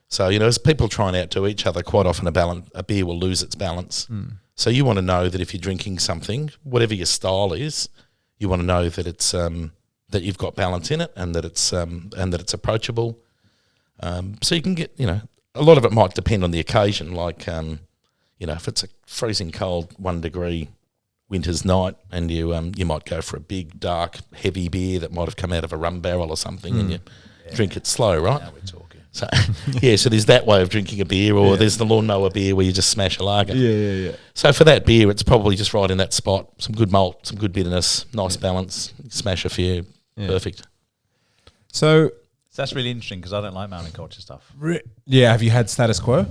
So, as people try and outdo each other, quite often a beer will lose its balance. So you want to know that if you're drinking something, whatever your style is, you want to know that it's that you've got balance in it, and that it's approachable. So you can get, a lot of it might depend on the occasion. Like, if it's a freezing cold 1 degree winter's night, and you might go for a big, dark, heavy beer that might have come out of a rum barrel or something, and you drink it slow, right? Now we're talking. So so there's that way of drinking a beer, or there's the lawnmower beer where you just smash a lager. Yeah. So for that beer, it's probably just right in that spot. Some good malt, some good bitterness, nice balance. Smash a few, perfect. So That's really interesting because I don't like Mountain Culture stuff. have you had Status Quo?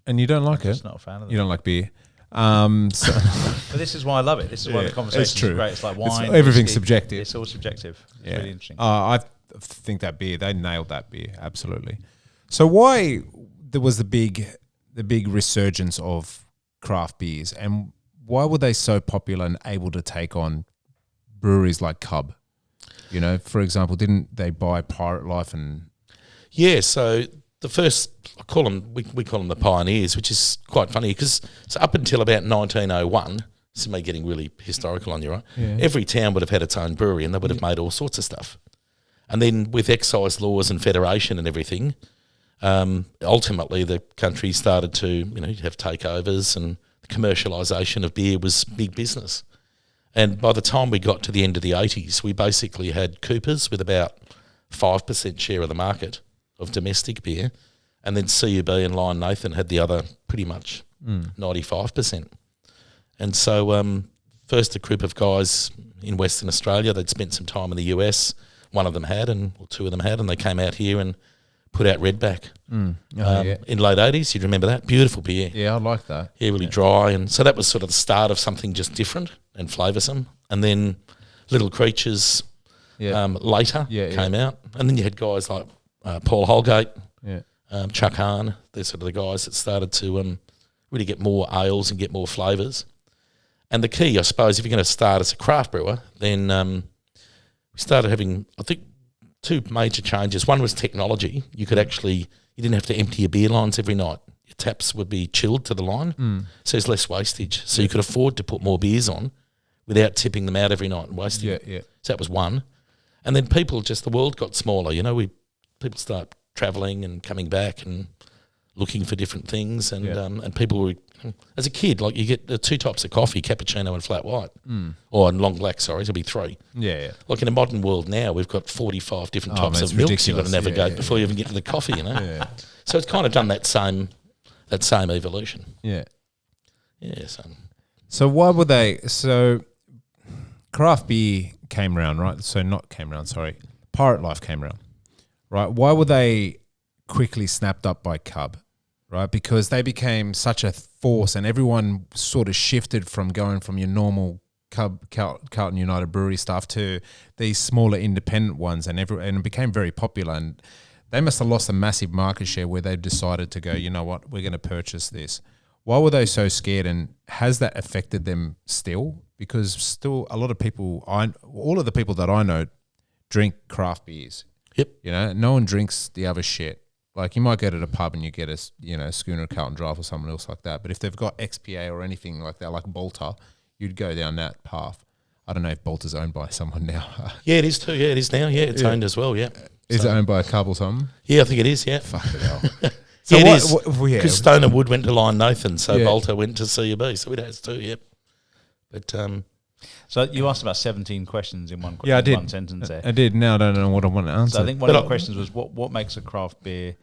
And you don't like it? Just not a fan of it. You don't like beer? But this is why I love it. This is why the conversation is great. It's like wine. Everything's whiskey. subjective. It's all subjective. It's really interesting. I think that beer, they nailed that beer, absolutely. So why there was the big resurgence of craft beers, and why were they so popular and able to take on breweries like Cub? For example, didn't they buy Pirate Life and... Yeah, so the first, we call them the pioneers, which is quite funny because up until about 1901, this is me getting really historical on you, right? Yeah. Every town would have had its own brewery, and they would have made all sorts of stuff. And then with excise laws and federation and everything, ultimately the country started to, you'd have takeovers, and the commercialisation of beer was big business. And by the time we got to the end of the 80s, we basically had Coopers with about 5% share of the market of domestic beer, and then CUB and Lion Nathan had the other pretty much 95%. And so first a group of guys in Western Australia, they'd spent some time in the US, one of them had, or two of them had, and they came out here and put out Redback in late 80s. You'd remember that? Beautiful beer. Yeah, I like that. Yeah, really dry. And so that was sort of the start of something just different and flavoursome. And then Little Creatures later came out. And then you had guys like Paul Holgate, Chuck Hahn. They're sort of the guys that started to really get more ales and get more flavours. And the key, I suppose, if you're going to start as a craft brewer, then we started having, I think, two major changes. One was technology. You didn't have to empty your beer lines every night. Your taps would be chilled to the line, so there's less wastage. So you could afford to put more beers on without tipping them out every night and wasting it. Yeah. So that was one. And then the world got smaller. People start travelling and coming back and looking for different things. And people were, as a kid, like you get the two types of coffee, cappuccino and flat white. Or long black, sorry, it'll be three. Yeah. Like in a modern world now, we've got 45 different types of milks you've got to navigate before you even get to the coffee, Yeah. So it's kind of done that same evolution. Yeah. Yeah, So why would they... So craft beer came around, right? So not came around, sorry. Pirate Life came around, right? Why were they quickly snapped up by Cub, right? Because they became such a force, and everyone sort of shifted from going from your normal Cub, Carlton United Brewery stuff to these smaller independent ones, and it became very popular. And they must have lost a massive market share where they decided to go, you know what, we're going to purchase this. Why were they so scared, and has that affected them still? Because still a lot of people, all of the people that I know drink craft beers. Yep. No one drinks the other shit. Like you might go to the pub and you get a Schooner, Carlton Drive or someone else like that. But if they've got XPA or anything like that, like Bolter, you'd go down that path. I don't know if Bolter's owned by someone now. Yeah, it is too. Yeah, it is now. Yeah, it's owned as well. Yeah. Is it owned by a club or something? Yeah, I think it is. Yeah. Fuck it hell. So So yeah, what- it is. what- yeah. Because Stone and Wood went to Lion Nathan, so Yeah. Bolter went to CUB. So it has too. Yep. But So you asked about 17 questions in one Yeah, I did. one sentence there. I did. Now I don't know what I want to answer. So I think one But of the I- questions was what makes a craft beer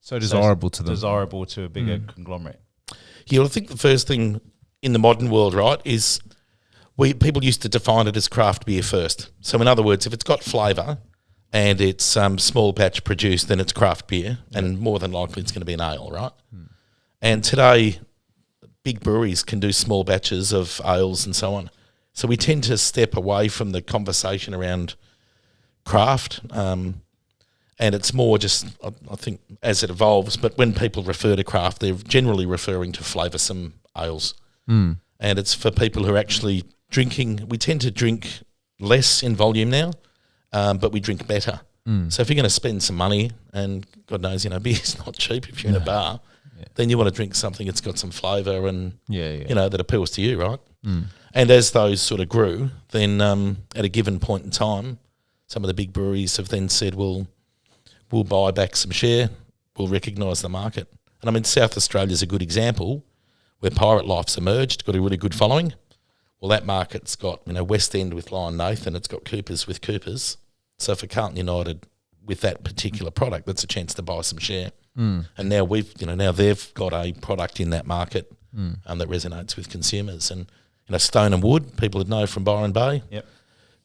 so desirable to them. desirable to a bigger conglomerate. yeah, I think the first thing in the modern world, right, is people used to define it as craft beer first. So in other words, if it's got flavour and it's small batch produced, then it's craft beer, and more than likely it's going to be an ale, right? And today, big breweries can do small batches of ales and so on. So we tend to step away from the conversation around craft, and it's more just, I think, as it evolves. But when people refer to craft, they're generally referring to flavoursome ales. And it's for people who are actually drinking. We tend to drink less in volume now, but we drink better. So if you're going to spend some money, and God knows, beer's not cheap if you're in a bar, then you want to drink something that's got some flavour and, Yeah. that appeals to you, right? And as those sort of grew, then at a given point in time, some of the big breweries have then said, well, we'll buy back some share, we'll recognise the market. And I mean, South Australia's a good example where Pirate Life's emerged, got a really good following. Well, that market's got, West End with Lion Nathan, it's got Coopers with Coopers. So for Carlton United, with that particular product, that's a chance to buy some share. And now now they've got a product in that market that resonates with consumers. And, Stone and Wood, people would know from Byron Bay. Yep.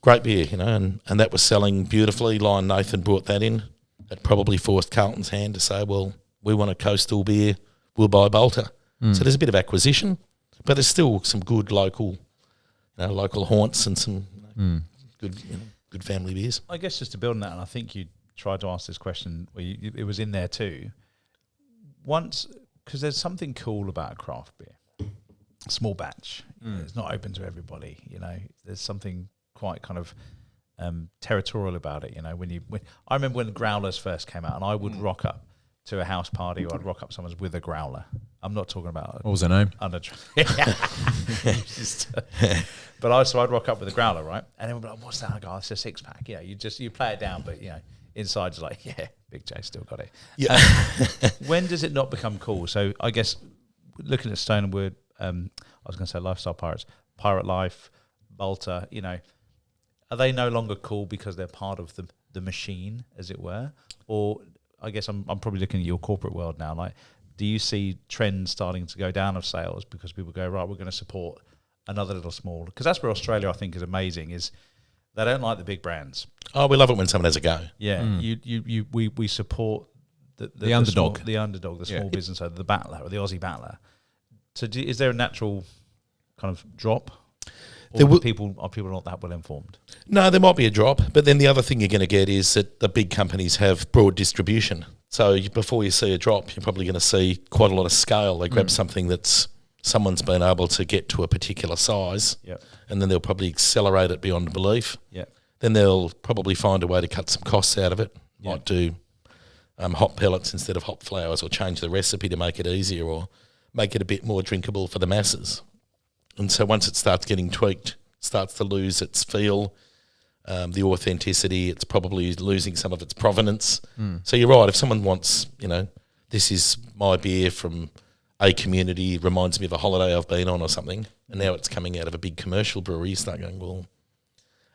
Great beer, and that was selling beautifully. Lion Nathan brought that in. That probably forced Carlton's hand to say, well, we want a coastal beer, we'll buy Bolter. So there's a bit of acquisition, but there's still some good local haunts and some good family beers. I guess just to build on that, and I think you tried to ask this question, it was in there too. Because there's something cool about a craft beer, small batch. It's not open to everybody. There's something quite kind of territorial about it. I remember when growlers first came out, and I would rock up to a house party, or I'd rock up someone's with a growler. I'm not talking about What was her name? But I'd rock up with a growler, right? And everyone would be like, "What's that?" I go, "It's a 6-pack." You play it down, but inside you're like, "Yeah, Big J still got it." Yeah. When does it not become cool? So I guess looking at Stone and Wood, I was going to say Lifestyle Pirates, Pirate Life, Bolter. Are they no longer cool because they're part of the machine, as it were? Or I guess I'm probably looking at your corporate world now. Like, do you see trends starting to go down of sales because people go, right, we're going to support another little small? Because that's where Australia, I think, is amazing. Is they don't like the big brands. Oh, we love it when someone has a go. Yeah, we support the underdog. the underdog, the small business owner, the battler, or the Aussie battler. So, is there a natural kind of drop? Or are people not that well informed? No, there might be a drop, but then the other thing you're going to get is that the big companies have broad distribution. So before you see a drop, you're probably going to see quite a lot of scale. They grab something that's someone's been able to get to a particular size, and then they'll probably accelerate it beyond belief. Then they'll probably find a way to cut some costs out of it. Might do hop pellets instead of hop flowers, or change the recipe to make it easier, or make it a bit more drinkable for the masses. And so once it starts getting tweaked, starts to lose its feel, the authenticity, it's probably losing some of its provenance. So you're right, if someone wants, this is my beer from a community, reminds me of a holiday I've been on or something, and now it's coming out of a big commercial brewery, you start going, well...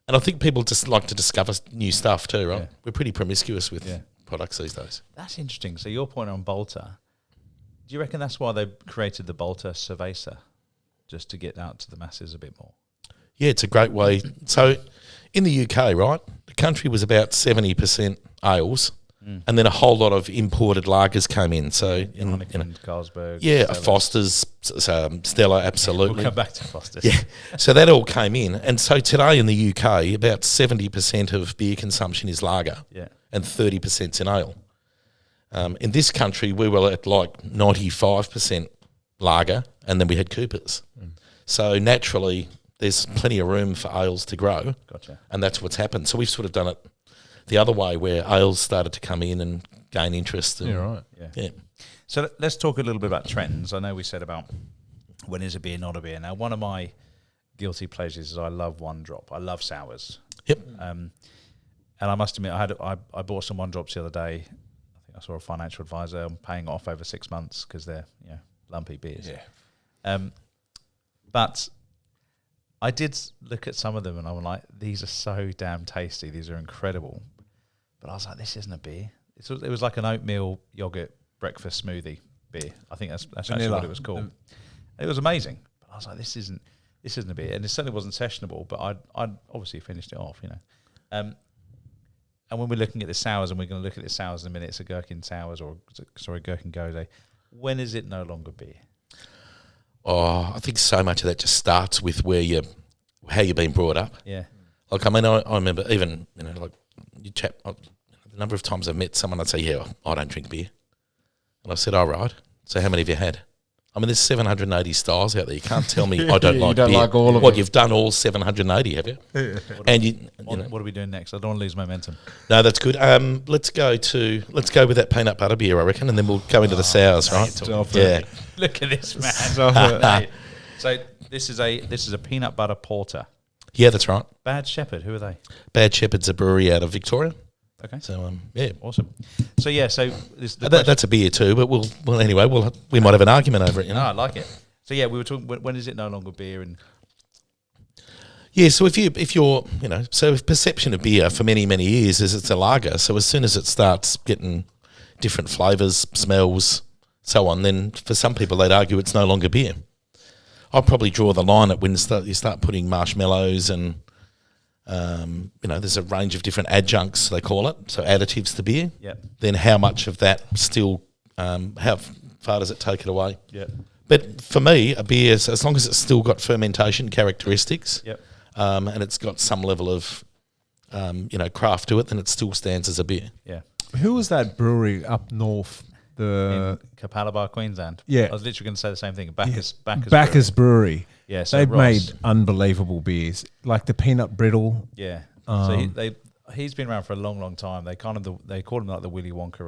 And I think people just like to discover new stuff too, right? We're pretty promiscuous with products these days. That's interesting. So your point on Bolter, do you reckon that's why they created the Bolter Cerveza? Just to get out to the masses a bit more. Yeah, it's a great way. So in the UK, right, the country was about 70% ales, and then a whole lot of imported lagers came in. So Heineken, Carlsberg. Yeah, Stella. Foster's, Stella, absolutely. We'll come back to Foster's. Yeah, so that all came in. And so today in the UK, about 70% of beer consumption is lager, and 30% is in ale. In this country, we were at like 95% lager, and then we had Coopers. So naturally, there's plenty of room for ales to grow. Gotcha. And that's what's happened. So we've sort of done it the other way, where ales started to come in and gain interest. And, Yeah, right. Yeah. So let's talk a little bit about trends. I know we said about when is a beer not a beer. Now, one of my guilty pleasures is I love One Drop. I love sours. Yep. And I must admit, I bought some One Drops the other day. I think I saw a financial advisor. I'm paying off over 6 months because they're lumpy beers. Yeah. But I did look at some of them and I'm like, these are so damn tasty. These are incredible. But I was like, this isn't a beer. It was like an oatmeal yogurt breakfast smoothie beer. I think that's actually what it was called. It was amazing. But I was like, this isn't a beer. And it certainly wasn't sessionable, but I'd obviously finished it off, And when we're looking at the sours, and we're going to look at the sours in a minute, it's a gherkin sours gherkin gose. When is it no longer beer? Oh, I think so much of that just starts with how you've been brought up. Yeah. Like, I mean, I remember even, like you chat, the number of times I've met someone, I'd say, yeah, I don't drink beer. And I said, all right. So how many have you had? I mean, there's 780 styles out there. You can't tell me I don't like don't beer. like all of What, them. you've done all 780, have you? And What are we doing next? I don't want to lose momentum. No, that's good. Let's go with that peanut butter beer, I reckon, and then we'll go into the sours, right? Stop Yeah. it. Look at this, man. Stop it. So this is a peanut butter porter. Yeah, that's right. Bad Shepherd, who are they? Bad Shepherd's a brewery out of Victoria. Okay. So, yeah. Awesome. So this That's a beer too, but we might have an argument over it, No, I like it. So we were talking. When is it no longer beer? And Yeah, so if you're if perception of beer for many, many years is it's a lager, so as soon as it starts getting different flavours, smells, so on, then for some people they'd argue it's no longer beer. I'll probably draw the line at when you start putting marshmallows and there's a range of different adjuncts, they call it, so additives to beer. Yep. Then how much of that still, how far does it take it away? yeah, But for me, a beer, as long as it's still got fermentation characteristics, yep. and it's got some level of, craft to it, then it still stands as a beer. Yeah. Who was that brewery up north? In Capalaba, Queensland. Yeah. I was literally going to say the same thing. Bacchus Brewery. Yeah, so They've Ross. made unbelievable beers, like the peanut brittle. Yeah. So he's been around for a long, long time. They call him like the Willy Wonka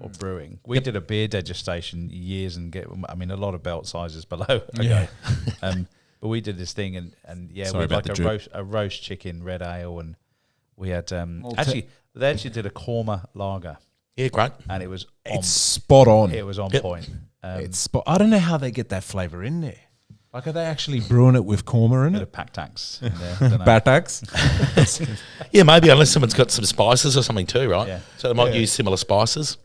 of brewing. We did a beer degustation years and a lot of belt sizes below. Yeah. But we did this thing and Sorry we about had the like a roast chicken red ale, and we had they actually did a Korma lager, Yeah, great. and it was It's spot on. it was on Yep. point. I don't know how they get that flavour in there. Like, are they actually brewing it with korma in Bit it? of pack tax in there. Don't know. Batax? Yeah, maybe unless someone's got some spices or something too, right? Yeah. So they might use similar spices.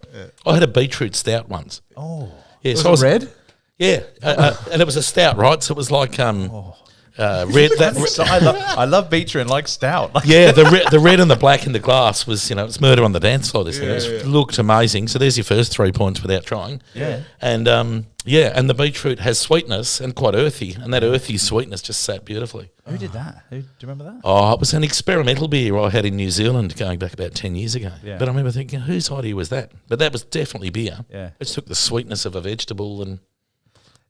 I had a beetroot stout once. Oh, Yeah, Was so I was, it red? Yeah, and it was a stout, right? So it was like red. so I love beetroot and like stout. Like, Yeah, the red and the black in the glass was, it's murder on the dance floor. This thing it looked amazing. So there's your first 3 points without trying. Yeah. And and the beetroot has sweetness and quite earthy, and that earthy sweetness just sat beautifully. Who did that? Do you remember that? Oh, it was an experimental beer I had in New Zealand going back about 10 years ago. Yeah. But I remember thinking, whose idea was that? But that was definitely beer. Yeah. It just took the sweetness of a vegetable and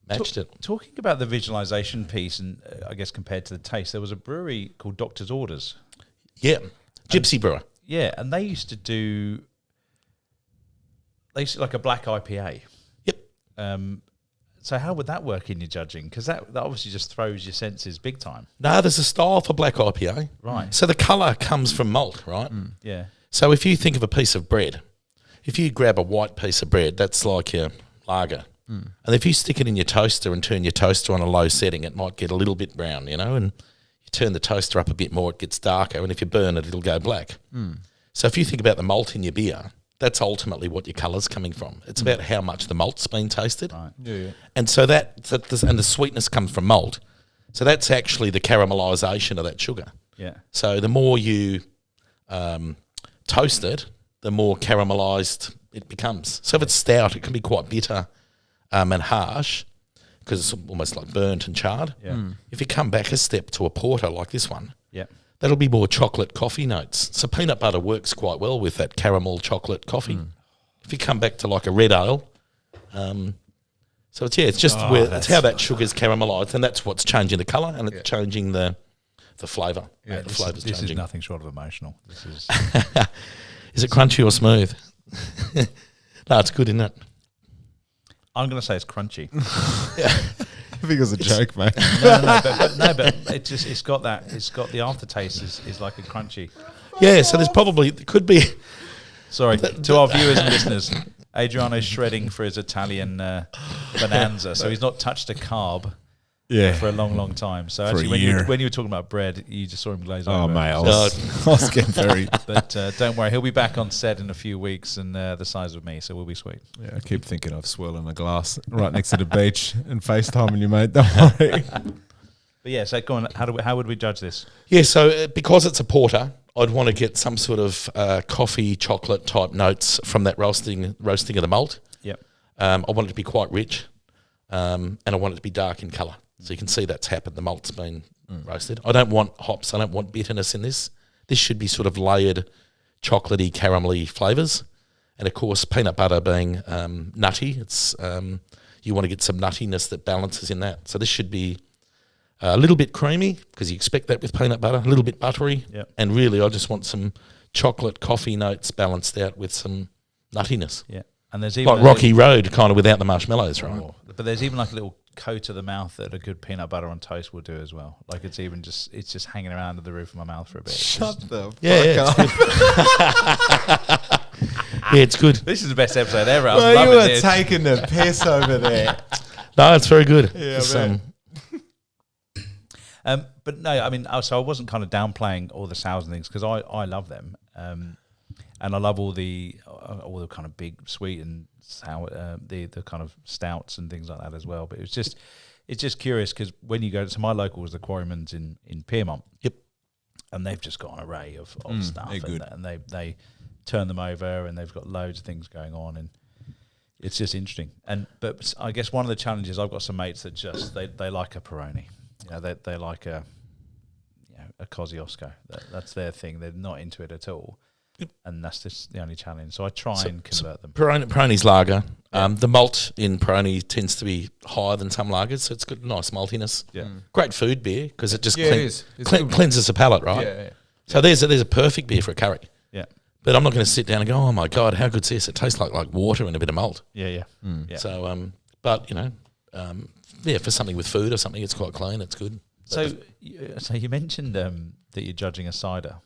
matched it. Talking about the visualization piece, and I guess compared to the taste, there was a brewery called Doctor's Orders. Yeah, Gypsy Brewer. Yeah, and they used to do like a black IPA. Yep. So how would that work in your judging? Because that obviously just throws your senses big time. No, there's a style for black IPA. Right. So the colour comes from malt, right? Yeah. So if you think of a piece of bread, if you grab a white piece of bread, that's like your lager. And if you stick it in your toaster and turn your toaster on a low setting, it might get a little bit brown, and you turn the toaster up a bit more, it gets darker, and if you burn it, it'll go black. So if you think about the malt in your beer, that's ultimately what your colour's coming from. It's about how much the malt's been tasted. Right. Yeah. And so and the sweetness comes from malt. So that's actually the caramelisation of that sugar. Yeah. So the more you toast it, the more caramelised it becomes. So if it's stout, it can be quite bitter and harsh because it's almost like burnt and charred. Yeah. If you come back a step to a porter like this one, Yeah. that'll be more chocolate coffee notes. So peanut butter works quite well with that caramel chocolate coffee. If you come back to like a red ale, so it's just it's how that sugar's caramelised, and that's what's changing the colour, and it's changing the flavour. Yeah, The flavour's This is changing. nothing short of emotional. This is Is it crunchy or smooth? No, it's good, isn't it? I'm going to say it's crunchy. I think it was a joke, mate. but it's got the aftertaste is like a crunchy. Yeah, so there could be. Sorry, to our viewers and listeners, Adriano's shredding for his Italian bonanza, so he's not touched a carb for a long, long time. So actually, when you were talking about bread, you just saw him glaze over. Oh, mate, I was getting very... But don't worry, he'll be back on set in a few weeks and the size of me, so we'll be sweet. Yeah, I keep thinking of swirling a glass right next to the beach and FaceTiming you, mate. Don't worry. But yeah, so go on. How would we judge this? Yeah, so because it's a porter, I'd want to get some sort of coffee, chocolate type notes from that roasting of the malt. Yep. I want it to be quite rich, and I want it to be dark in colour. So you can see that's happened. The malt's been roasted. I don't want hops. I don't want bitterness in this. This should be sort of layered, chocolatey, caramelly flavours. And of course, peanut butter being nutty, it's you want to get some nuttiness that balances in that. So this should be a little bit creamy because you expect that with peanut butter, a little bit buttery. Yep. And really, I just want some chocolate coffee notes balanced out with some nuttiness. Yeah. And there's even Like Rocky Road, kind of without the marshmallows, right? But there's even like a little coat of the mouth that a good peanut butter on toast will do as well. Like it's just hanging around under the roof of my mouth for a bit. Shut the Yeah, fuck up. Yeah, it's good. This is the best episode ever. I'm Well, you loving were this. taking the piss over there. No, it's very good. Yeah, It's, I bet. But no, I mean, so I wasn't kind of downplaying all the sours and things because I love them, and I love all the kind of big sweet and sour, the kind of stouts and things like that as well. But it's just curious because when you go to my local was the Quarryman's in Piermont. Yep. And they've just got an array of stuff, they're good. and they turn them over, and they've got loads of things going on, and it's just interesting. But I guess one of the challenges, I've got some mates that just they like a Peroni, they like a Kosciuszko. That's their thing. They're not into it at all, and that's just the only challenge. So I try and convert them. Peroni's lager. The malt in Peroni tends to be higher than some lagers, so it's got nice maltiness. Yeah. Great food beer because it just Yeah, it is. It's good. cleanses the palate, right? Yeah. So there's a perfect beer for a curry. Yeah, But I'm not going to sit down and go, oh my God, how good's this? It tastes like water and a bit of malt. yeah. So, but for something with food or something, it's quite clean. It's good. So you mentioned that you're judging a cider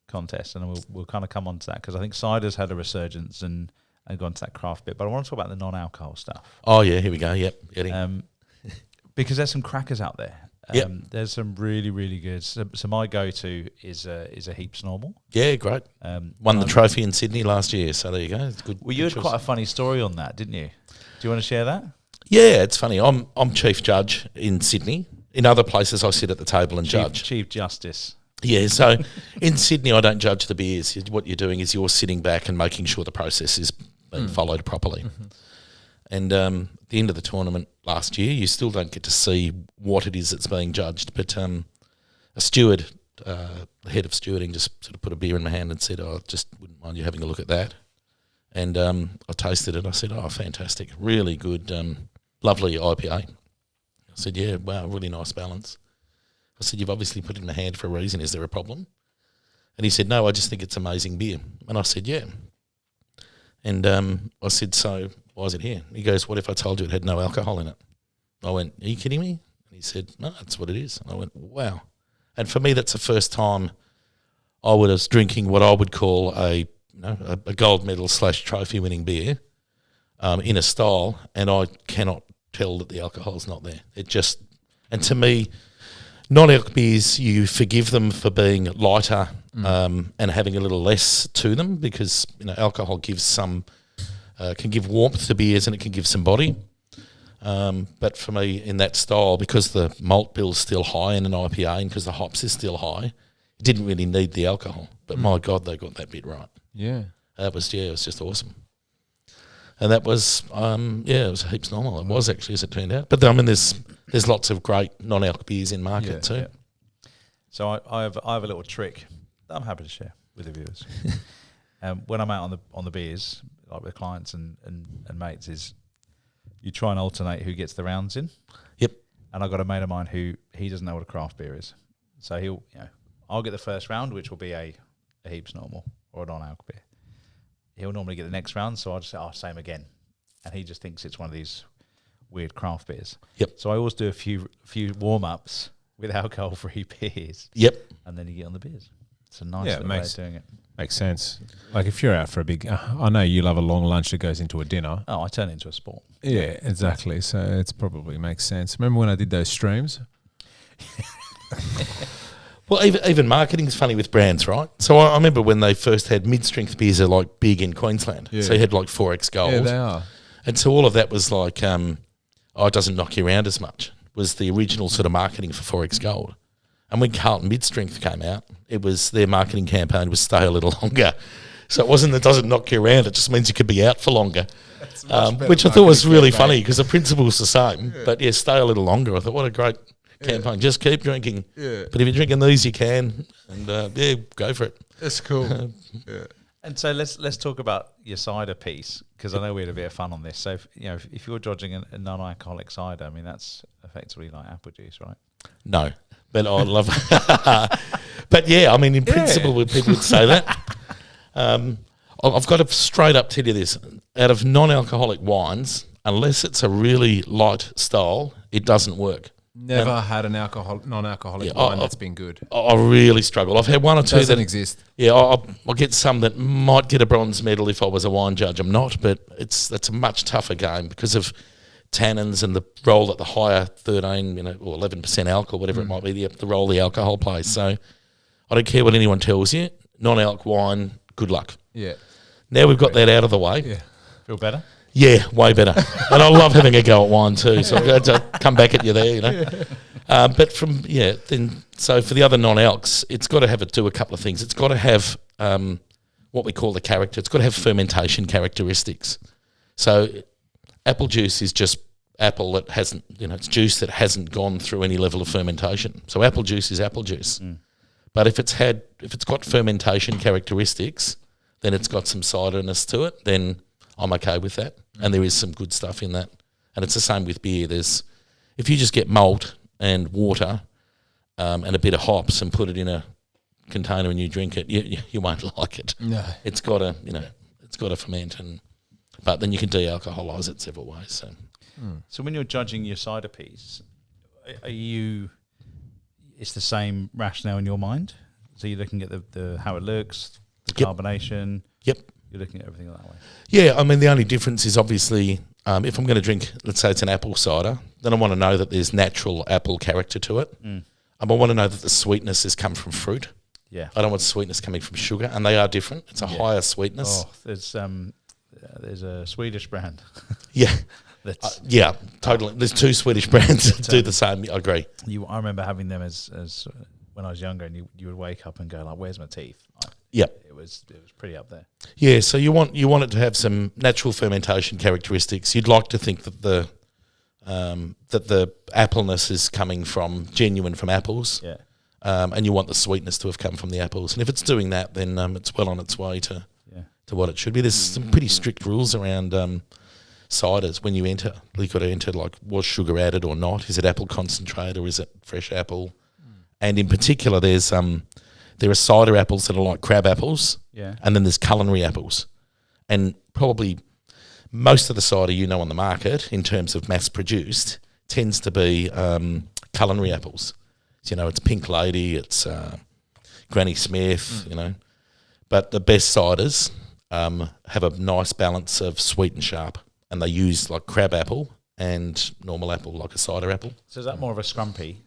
contest, and we'll kind of come on to that because I think cider's had a resurgence and gone to that craft bit. But I want to talk about the non-alcohol stuff. Oh yeah, here we go. Yep, getting. Because there's some crackers out there. Yep. There's some really, really good. So my go-to is a Heaps Normal. Yeah, great. Won the trophy in Sydney last year, so there you go. It's good. Well, you had quite a funny story on that, didn't you? Do you want to share that? Yeah, it's funny. I'm chief judge in Sydney. In other places, I sit at the table and judge. Chief Justice. Yeah, so in Sydney, I don't judge the beers. What you're doing is you're sitting back and making sure the process is being followed properly. Mm-hmm. And at the end of the tournament last year, you still don't get to see what it is that's being judged. But a steward, the head of stewarding, just sort of put a beer in my hand and said, "I just wouldn't mind you having a look at that." And I tasted it. I said, "Oh, fantastic. Really good, lovely IPA." I said, "Yeah, wow, really nice balance." I said, "You've obviously put it in my hand for a reason. Is there a problem?" And he said, "No, I just think it's amazing beer." And I said, "Yeah." And I said, "So why is it here?" He goes, "What if I told you it had no alcohol in it?" I went, "Are you kidding me?" And he said, "No, that's what it is." And I went, "Wow." And for me, that's the first time I was drinking what I would call a gold medal / trophy winning beer in a style, and I cannot tell that the alcohol's not there. It just, and to me, non-alc beers, you forgive them for being lighter and having a little less to them because alcohol gives some can give warmth to beers and it can give some body. But for me, in that style, because the malt bill's still high in an IPA and because the hops is still high, it didn't really need the alcohol. But my God, they got that bit right. Yeah. It was just awesome. And that was, it was Heaps Normal. It was actually, as it turned out. But there's lots of great non-alc beers in market too. Yeah. So I have a little trick that I'm happy to share with the viewers. When I'm out on the beers, like with clients and mates, is you try and alternate who gets the rounds in. Yep. And I've got a mate of mine who he doesn't know what a craft beer is, so I'll get the first round, which will be a Heaps Normal or a non-alc beer. he'll normally get the next round. So I'll just say, same again. And he just thinks it's one of these weird craft beers. Yep. So I always do a few warm-ups with alcohol-free beers. Yep. And then you get on the beers. It's a nice little way of doing it. Makes sense. Like if you're out for a big, I know you love a long lunch that goes into a dinner. Oh, I turn it into a sport. Yeah, exactly. So it's probably makes sense. Remember when I did those streams? Well, even marketing's funny with brands, right? So I remember when they first had mid-strength beers are like big in Queensland. Yeah. So you had like 4X Gold. Yeah, they are. And so all of that was like, it doesn't knock you around as much, was the original sort of marketing for 4X Gold. And when Carlton Mid-Strength came out, it was their marketing campaign was stay a little longer. So it wasn't that it doesn't knock you around, it just means you could be out for longer. Which I thought was really funny because the principle's the same. Yeah. But yeah, stay a little longer. I thought, what a great campaign. Just keep drinking. Yeah. But if you're drinking these, you can. And go for it. That's cool. Yeah. And so let's talk about your cider piece, because I know we had a bit of fun on this. So if you're judging a non-alcoholic cider, I mean that's effectively like apple juice, right? No, but I love. But yeah, I mean in principle, people would say that. I've got to straight up tell you this: out of non-alcoholic wines, unless it's a really light style, it doesn't work. Never had an non-alcoholic wine that's been good. I really struggle. I've had one or two Doesn't that exist. Yeah, I'll get some that might get a bronze medal if I was a wine judge. I'm not, but that's a much tougher game because of tannins and the role that the higher 13, or 11% alcohol, whatever it might be, the role the alcohol plays. So I don't care what anyone tells you. Non-alc wine, good luck. Yeah. Now we've got that out of the way. Yeah. Feel better? Yeah, way better. And I love having a go at wine too, so I'm going to come back at you there, But so for the other non-alcs, it's got to do a couple of things. It's got to have what we call the character. It's got to have fermentation characteristics. So apple juice is just apple that hasn't, it's juice that hasn't gone through any level of fermentation. So apple juice is apple juice. But if it's got fermentation characteristics, then it's got some ciderness to it, then I'm okay with that. And there is some good stuff in that. And it's the same with beer. If you just get malt and water and a bit of hops and put it in a container and you drink it, you won't like it. No. It's got to ferment, but then you can de-alcoholise it several ways. So when you're judging your cider piece, it's the same rationale in your mind? So you're looking at the how it looks, the carbonation. Yep. You're looking at everything that way. Yeah, I mean, the only difference is obviously if I'm going to drink, let's say it's an apple cider, then I want to know that there's natural apple character to it. I want to know that the sweetness has come from fruit. Yeah. I don't want sweetness coming from sugar, and they are different. It's a higher sweetness. Oh, there's a Swedish brand. Yeah. That's Totally. There's two Swedish brands that do the same. I agree. I remember having them as when I was younger, and you would wake up and go like, "Where's my teeth?" Yep. It was pretty up there. Yeah, so you want it to have some natural fermentation characteristics. You'd like to think that the appleness is coming genuine from apples. Yeah. And you want the sweetness to have come from the apples. And if it's doing that, then it's well on its way to what it should be. There's some pretty strict rules around ciders when you enter. You've got to enter like, was sugar added or not? Is it apple concentrate or is it fresh apple? And in particular, there are cider apples that are like crab apples, and then there's culinary apples. And probably most of the cider on the market in terms of mass produced tends to be culinary apples. So, it's Pink Lady, it's Granny Smith, But the best ciders have a nice balance of sweet and sharp, and they use like crab apple and normal apple, like a cider apple. So is that more of a scrumpy?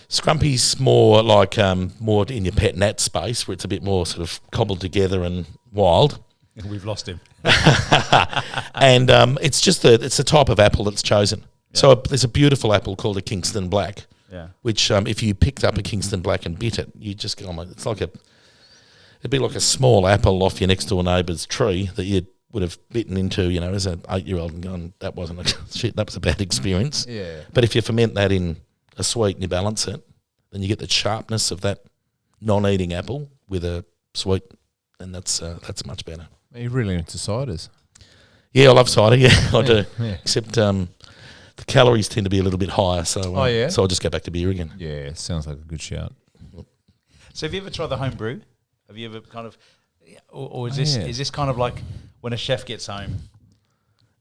Scrumpy's more like more in your pet nat space, where it's a bit more sort of cobbled together and wild. We've lost him. And it's just it's the type of apple that's chosen. Yeah. So there's a beautiful apple called a Kingston Black, which if you picked up a Kingston Black and bit it, you just go, it's like it'd be like a small apple off your next door neighbour's tree that you would have bitten into, as an 8-year-old and gone, that wasn't that was a bad experience. Yeah. But if you ferment that in a sweet and you balance it, then you get the sharpness of that non-eating apple with a sweet, and that's much better. You're really into ciders. Yeah, I love cider. Yeah, I do. Yeah. Except the calories tend to be a little bit higher, so so I'll just go back to beer again. Yeah, sounds like a good shout. So have you ever tried the home brew? Have you ever kind of or is this kind of like when a chef gets home,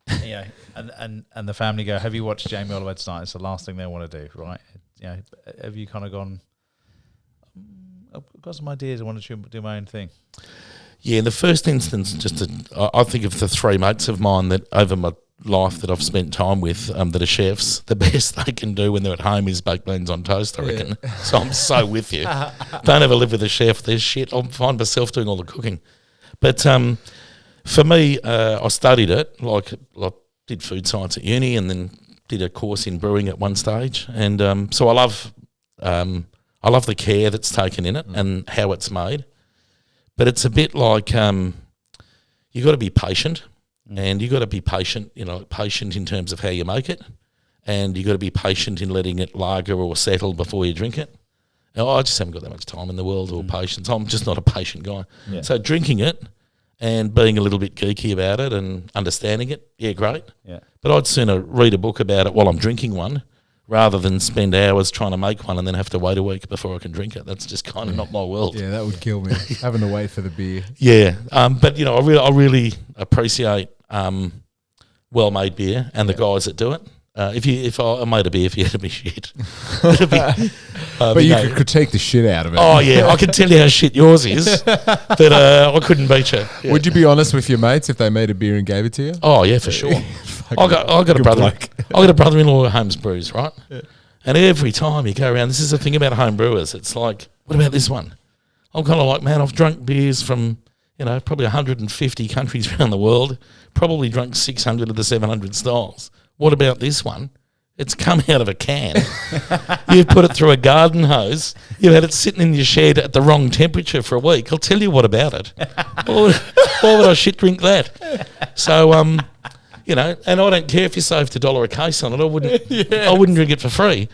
and the family go, have you watched Jamie Oliver tonight? It's the last thing they want to do, right? Have you kind of gone, I've got some ideas, I want to do my own thing? Yeah, in the first instance, I think of the three mates of mine that over my life that I've spent time with that are chefs, the best they can do when they're at home is baked beans on toast, I reckon. So I'm so with you. Don't ever live with a chef. There's shit. I'll find myself doing all the cooking. But for me, I studied it, like did food science at uni and then did a course in brewing at one stage. And so I love the care that's taken in it and how it's made. But it's a bit like you got to be patient. And you got to be patient, patient in terms of how you make it, and you got to be patient in letting it lager or settle before you drink it. Now, I just haven't got that much time in the world or patience. I'm just not a patient guy. Yeah. So drinking it and being a little bit geeky about it and understanding it, yeah, great. Yeah. But I'd sooner read a book about it while I'm drinking one rather than spend hours trying to make one and then have to wait a week before I can drink it. That's just kind of not my world. Yeah, that would kill me, having to wait for the beer. Yeah, but I really appreciate well-made beer and the guys that do it. If I made a beer for you, it'd be shit. But you could critique the shit out of it. Oh yeah, I can tell you how shit yours is, but I couldn't beat you. Yeah. Would you be honest with your mates if they made a beer and gave it to you? Oh yeah, for sure. I got a brother. I got a brother-in-law who homes brews, right? Yeah. And every time you go around, this is the thing about home brewers. It's like, what about this one? I'm kind of like, man, I've drunk beers from probably 150 countries around the world. Probably drunk 600 of the 700 styles. What about this one? It's come out of a can. You've put it through a garden hose. You've had it sitting in your shed at the wrong temperature for a week. I'll tell you what about it. Why would I shit drink that? So, and I don't care if you saved $1 a case on it. I wouldn't drink it for free.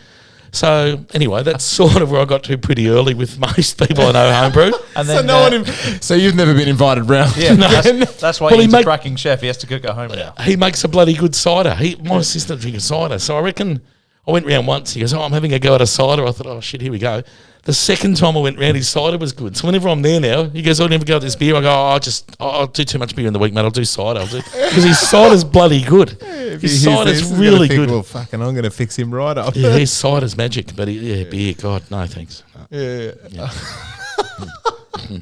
So anyway, that's sort of where I got to pretty early with most people I know homebrew. And then, so you've never been invited round? Yeah, no, that's why he's a cracking chef. He has to cook at home now. He makes a bloody good cider. My sister drinks cider, so I reckon I went round once. He goes, "Oh, I'm having a go at a cider." I thought, "Oh shit, here we go." The second time I went round, his cider was good. So whenever I'm there now, he goes, "I'll never go with this beer." I go, I'll do too much beer in the week, mate. I'll do cider. Because his cider's bloody good. His cider's really good. Well, fucking, I'm going to fix him right up. Yeah, his cider's magic. But beer, God, no thanks. No. Yeah.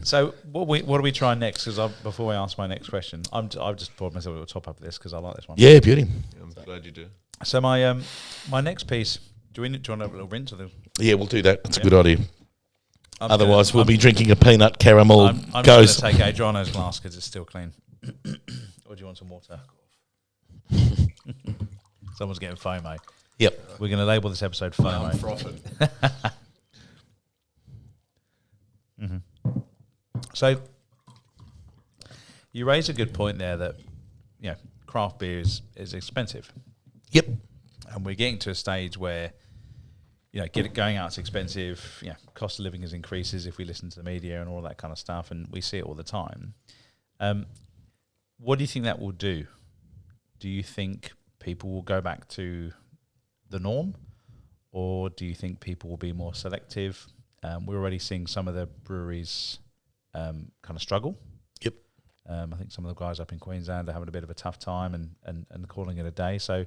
So what are we trying next? Because before I ask my next question, I've just poured myself a little top up of this because I like this one. Yeah, beauty. I'm glad you do. So my next piece. Do you want to have a little rinse? Yeah, we'll do that. That's a good idea. Otherwise, we'll be drinking a peanut caramel. I'm just going to take Adriano's glass because it's still clean. Or do you want some water? Someone's getting FOMO. Yep. We're going to label this episode FOMO. I'm frothing. Mm-hmm. So you raise a good point there that craft beer is expensive. Yep. And we're getting to a stage where going out's expensive. Cost of living has increases if we listen to the media and all that kind of stuff, and we see it all the time. What do you think that will do? Do you think people will go back to the norm, or do you think people will be more selective? We're already seeing some of the breweries kind of struggle. Yep. I think some of the guys up in Queensland are having a bit of a tough time and calling it a day. So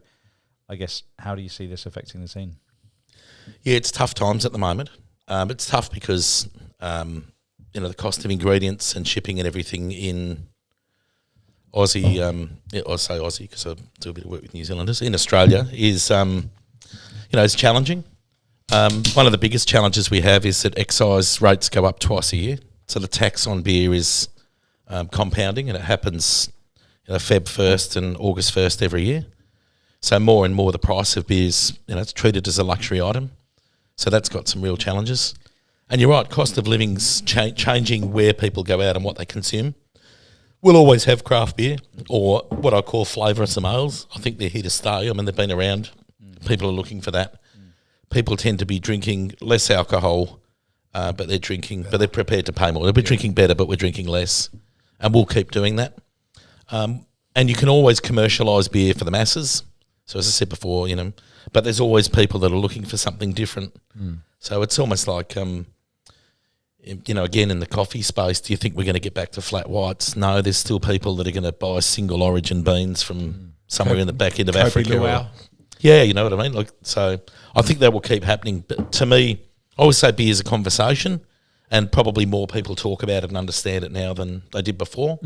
I guess, how do you see this affecting the scene? Yeah, it's tough times at the moment. It's tough because, the cost of ingredients and shipping and everything in Aussie, I say Aussie because I do a bit of work with New Zealanders, in Australia is, it's challenging. One of the biggest challenges we have is that excise rates go up twice a year. So the tax on beer is compounding, and it happens Feb 1st and August 1st every year. So more and more the price of beers, it's treated as a luxury item. So that's got some real challenges. And you're right, cost of living's changing where people go out and what they consume. We'll always have craft beer or what I call flavoursome ales. I think they're here to stay. I mean, they've been around. People are looking for that. People tend to be drinking less alcohol, but they're prepared to pay more. They'll be drinking better, but we're drinking less. And we'll keep doing that. And you can always commercialise beer for the masses. So as I said before, but there's always people that are looking for something different. So it's almost like, again, in the coffee space, do you think we're going to get back to flat whites? No, there's still people that are going to buy single origin beans from somewhere in the back end of Kopi Africa. Luau. Yeah, you know what I mean? Like, so I think that will keep happening. But to me, I always say beer is a conversation, and probably more people talk about it and understand it now than they did before.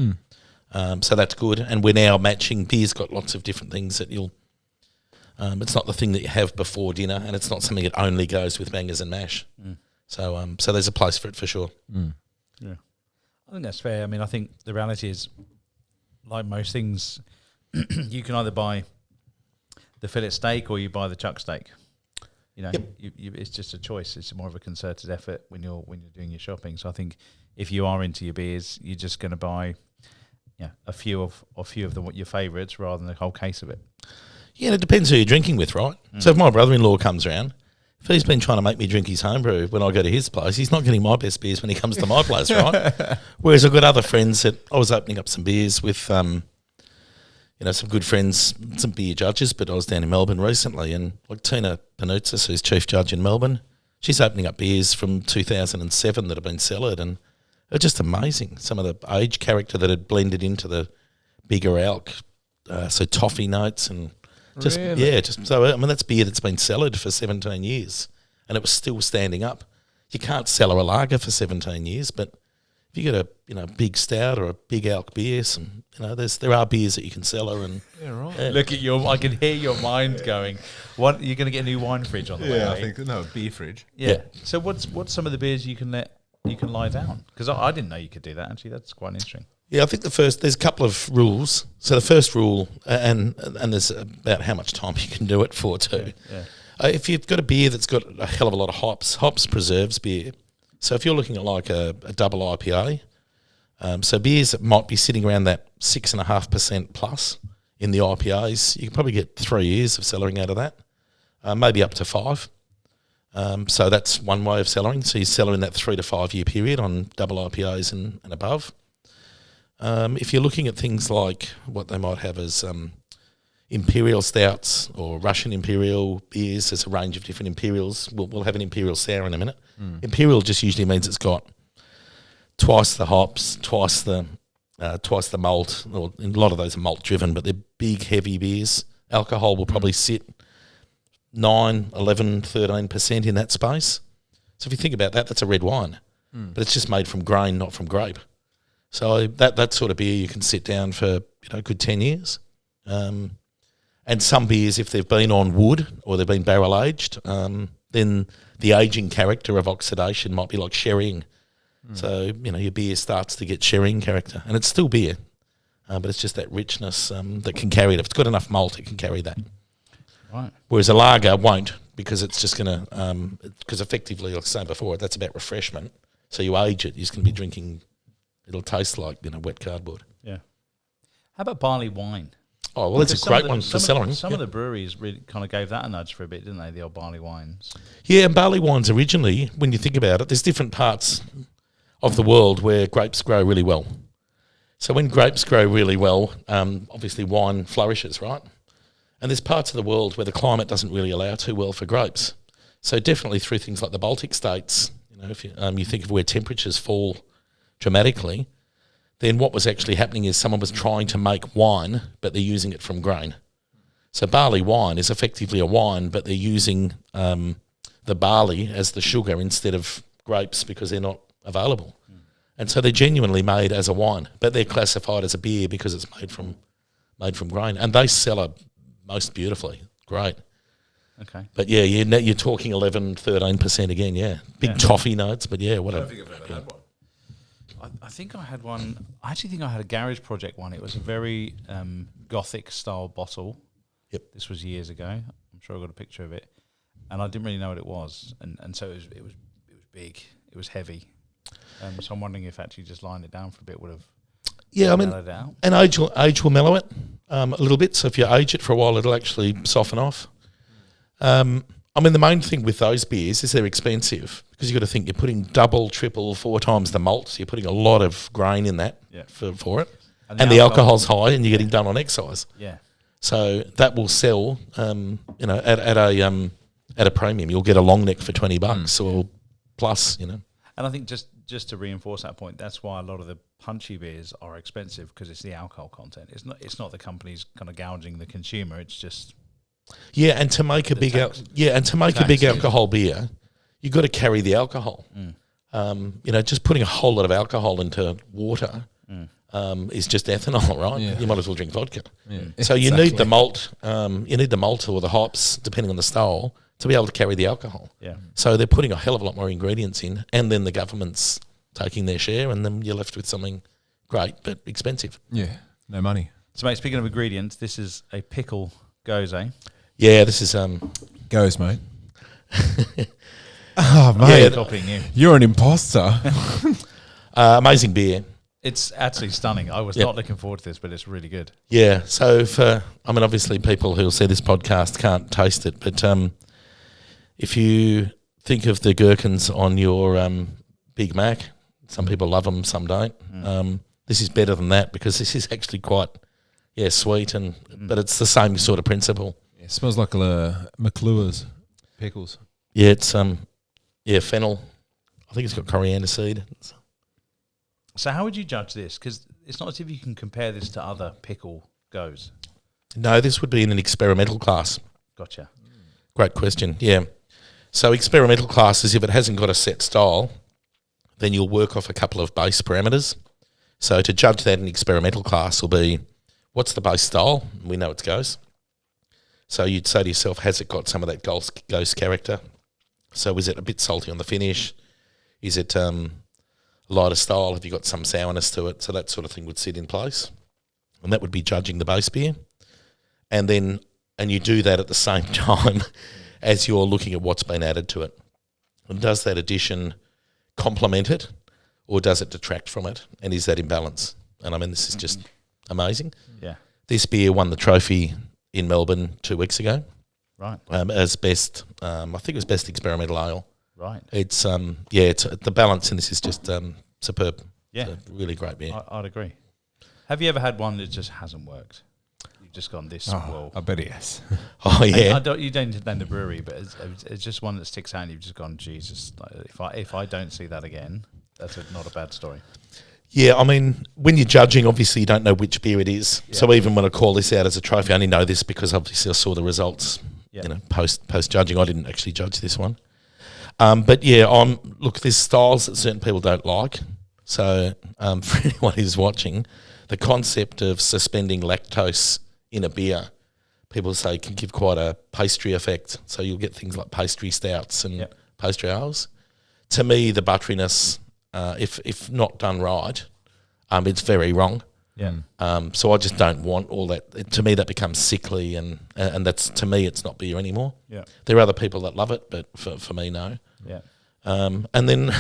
So that's good. And we're now matching. Beer's got lots of different things that you'll... it's not the thing that you have before dinner, and it's not something that only goes with bangers and mash. So there's a place for it for sure. Yeah, I think that's fair. I mean, I think the reality is, like most things, you can either buy the fillet steak or you buy the chuck steak. You know, it's just a choice. It's more of a concerted effort when you're doing your shopping. So I think if you are into your beers, you're just going to buy, a few of them, your favourites, rather than a whole case of it. Yeah, it depends who you're drinking with, right? So if my brother-in-law comes around, if he's been trying to make me drink his homebrew when I go to his place, he's not getting my best beers when he comes to my place, right? Whereas I've got other friends that I was opening up some beers with, some good friends, some beer judges, but I was down in Melbourne recently, and like Tina Panoutzis, who's chief judge in Melbourne, she's opening up beers from 2007 that have been cellared, and they're just amazing. Some of the age character that had blended into the bigger elk, so toffee notes and... that's beer that's been cellared for 17 years, and it was still standing up. You can't cellar a lager for 17 years, but if you get a big stout or a big elk beer, there are beers that you can cellar. And Look at I can hear your mind going. What, you're going to get a new wine fridge on the way? I think a beer fridge. Yeah. So what's some of the beers you can lie down? Because I didn't know you could do that. Actually, that's quite interesting. Yeah, I think there's a couple of rules. So the first rule, and there's about how much time you can do it for too. Yeah. If you've got a beer that's got a hell of a lot of hops preserves beer. So if you're looking at like a double IPA, so beers that might be sitting around that 6.5% plus in the IPAs, you can probably get 3 years of cellaring out of that, maybe up to 5. So that's one way of cellaring. So you cellar in that 3 to 5 year period on double IPAs and above. If you're looking at things like what they might have as imperial stouts or Russian imperial beers, there's a range of different imperials. We'll have an imperial sour in a minute. Imperial just usually means it's got twice the hops, twice the malt. Or a lot of those are malt driven, but they're big, heavy beers. Alcohol will probably sit 9, 11, 13% in that space. So if you think about that, that's a red wine, but it's just made from grain, not from grape. So that sort of beer you can sit down for a good 10 years. And some beers, if they've been on wood or they've been barrel aged, then the aging character of oxidation might be like sherrying. So your beer starts to get sherrying character, and it's still beer, but it's just that richness that can carry it. If it's got enough malt, it can carry that. Right. Whereas a lager won't, because it's just going to because effectively, like I was saying before, that's about refreshment. So you age it, you're just going to be drinking. It'll taste like wet cardboard. Yeah. How about barley wine? Oh, well, that's a great one for cellaring. Some of the breweries really kind of gave that a nudge for a bit, didn't they? The old barley wines. Yeah, and barley wines originally, when you think about it, there's different parts of the world where grapes grow really well. So when grapes grow really well, obviously wine flourishes, right? And there's parts of the world where the climate doesn't really allow too well for grapes. So definitely through things like the Baltic states, if you think of where temperatures fall dramatically, then what was actually happening is someone was trying to make wine, but they're using it from grain. So barley wine is effectively a wine, but they're using the barley as the sugar instead of grapes because they're not available. And so they're genuinely made as a wine, but they're classified as a beer because it's made from grain. And they cellar most beautifully. Great. Okay. But yeah, you're talking 11, 13% again, Big toffee notes, but whatever. I don't think I've ever had one. I think I had one. I actually think I had a Garage Project one. It was a very gothic style bottle. Yep. This was years ago. I'm sure I got a picture of it, and I didn't really know what it was, and so it was big. It was heavy. So I'm wondering if actually just lying it down for a bit would have. Yeah, I mean, mellowed it out. and age will mellow it a little bit. So if you age it for a while, it'll actually soften off. I mean, the main thing with those beers is they're expensive because you've got to think you're putting double, triple, 4 times the malt. So you're putting a lot of grain in that for it. And the alcohol's high and you're getting done on excise. Yeah. So that will sell, at a premium. You'll get a long neck for $20 or plus, And I think just just to reinforce that point, that's why a lot of the punchy beers are expensive, because it's the alcohol content. It's not the companies kind of gouging the consumer. It's just and to make a big alcohol beer, you've got to carry the alcohol. Just putting a whole lot of alcohol into water is just ethanol, right? Yeah. You might as well drink vodka. Yeah. So you need the malt. You need the malt or the hops, depending on the style, to be able to carry the alcohol. Yeah. So they're putting a hell of a lot more ingredients in, and then the government's taking their share, and then you're left with something great but expensive. Yeah, no money. So, mate, speaking of ingredients, this is a pickle goes, eh? Yeah, this is Goes, mate. Oh, mate. Copying you. You're an imposter. amazing beer. It's actually stunning. I was not looking forward to this, but it's really good. Yeah, so obviously people who'll see this podcast can't taste it, but if you think of the gherkins on your Big Mac, some people love them, some don't. This is better than that, because this is actually quite, sweet, but it's the same sort of principle. It smells like McClure's pickles. Yeah, it's fennel. I think it's got coriander seed. So how would you judge this? Because it's not as if you can compare this to other pickle goes. No, this would be in an experimental class. Gotcha. Great question, yeah. So experimental class is if it hasn't got a set style, then you'll work off a couple of base parameters. So to judge that in experimental class will be, what's the base style? We know it's ghost. So you'd say to yourself, has it got some of that ghost character? So is it a bit salty on the finish? Is it lighter style? Have you got some sourness to it? So that sort of thing would sit in place. And that would be judging the base beer. And you do that at the same time as you're looking at what's been added to it. And does that addition complement it, or does it detract from it? And is that in balance? And I mean, this is just amazing. Yeah. This beer won the trophy in Melbourne 2 weeks ago. Right. As best, I think it was best experimental ale. Right. It's the balance in this is just superb. Yeah. It's a really great beer. I'd agree. Have you ever had one that just hasn't worked? You've just gone this. Well, I bet yes. Oh yeah. you don't need to name the brewery, but it's just one that sticks out. And you've just gone, Jesus. Like, if I don't see that again, that's not a bad story. Yeah, I mean, when you're judging, obviously you don't know which beer it is. Yeah. So even when I call this out as a trophy, I only know this because obviously I saw the results. Yeah. Post judging, I didn't actually judge this one. But yeah, look, there's styles that certain people don't like. So for anyone who's watching, the concept of suspending lactose in a beer, people say can give quite a pastry effect. So you'll get things like pastry stouts and pastry ales. To me, the butteriness, if not done right, it's very wrong. Yeah. So I just don't want all that. To me, that becomes sickly, and that's, to me, it's not beer anymore. Yeah. There are other people that love it, but for me, no. Yeah. And then,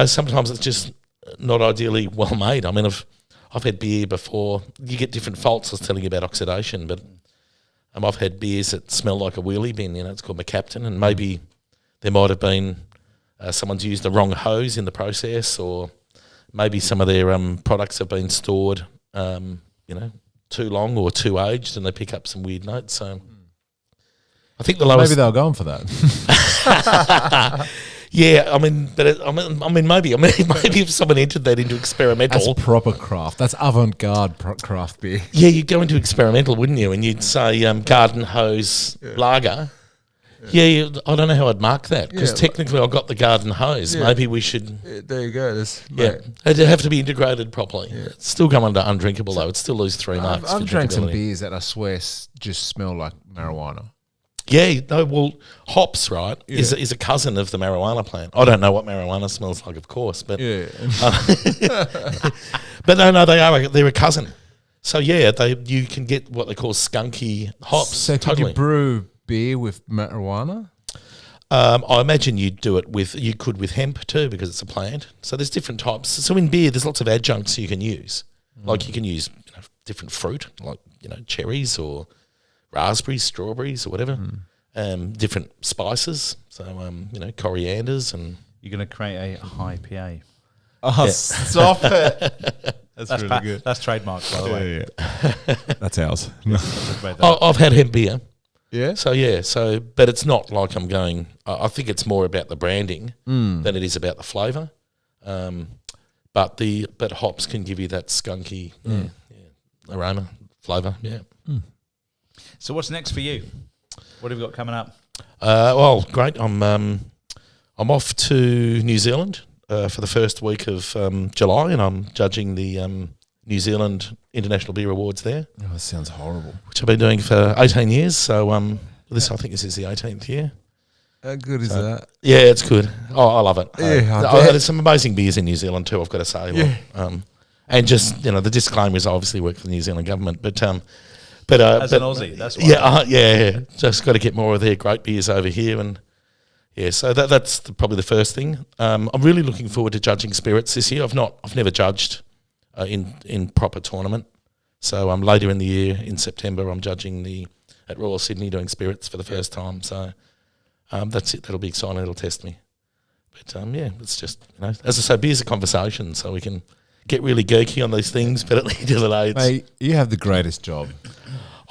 sometimes it's just not ideally well made. I mean, I've had beer before. You get different faults. I was telling you about oxidation, but I've had beers that smell like a wheelie bin. It's called McCaptain, and maybe there might have been someone's used the wrong hose in the process, or maybe some of their products have been stored, too long or too aged, and they pick up some weird notes. So I think the lowest. Maybe they were going for that. Yeah, I mean, maybe if someone entered that into experimental, that's proper craft. That's avant-garde craft beer. Yeah, you'd go into experimental, wouldn't you? And you'd say garden hose lager. Yeah, I don't know how I'd mark that, because technically I've got the garden hose. Yeah. Maybe we should. There you go. It'd have to be integrated properly. Yeah. It's still come under undrinkable though. It'd still lose 3 marks. I've drank some beers that I swear just smell like marijuana. Yeah, no, well, hops, right, is a cousin of the marijuana plant. I don't know what marijuana smells like, of course, but but no, they're a cousin. So yeah, you can get what they call skunky hops. So could you brew beer with marijuana? I imagine you could with hemp too, because it's a plant. So there's different types. So in beer, there's lots of adjuncts you can use. Like you can use different fruit, like cherries or raspberries, strawberries, or whatever. Different spices, so corianders, and you're going to create a high PA. Oh, stop it! That's really good. That's trademarked, by the way. Yeah. That's ours. I've had hemp beer. Yeah. So but it's not like I'm going. I think it's more about the branding than it is about the flavour. But hops can give you that skunky aroma, flavour. Yeah. So what's next for you? What have you got coming up? Well, great. I'm off to New Zealand for the first week of July, and I'm judging the New Zealand International Beer Awards there, Oh, that sounds horrible. which I've been doing for 18 years. So I think this is the 18th year. How good is that? Yeah, it's good. Oh, I love it. Yeah, I Oh, bet. there's some amazing beers in New Zealand too, I've got to say. And just, the disclaimer is I obviously work for the New Zealand government, but As an an Aussie, that's why. yeah. Just got to get more of their great beers over here, and so that's probably the first thing. I'm really looking forward to judging spirits this year. I've never judged in proper tournament, so later in the year in September I'm judging at Royal Sydney doing spirits for the first time. So that's it. That'll be exciting. It'll test me. But it's just as I say, beer's a conversation, so we can get really geeky on these things. But at the end of the day, Mate, you have the greatest job.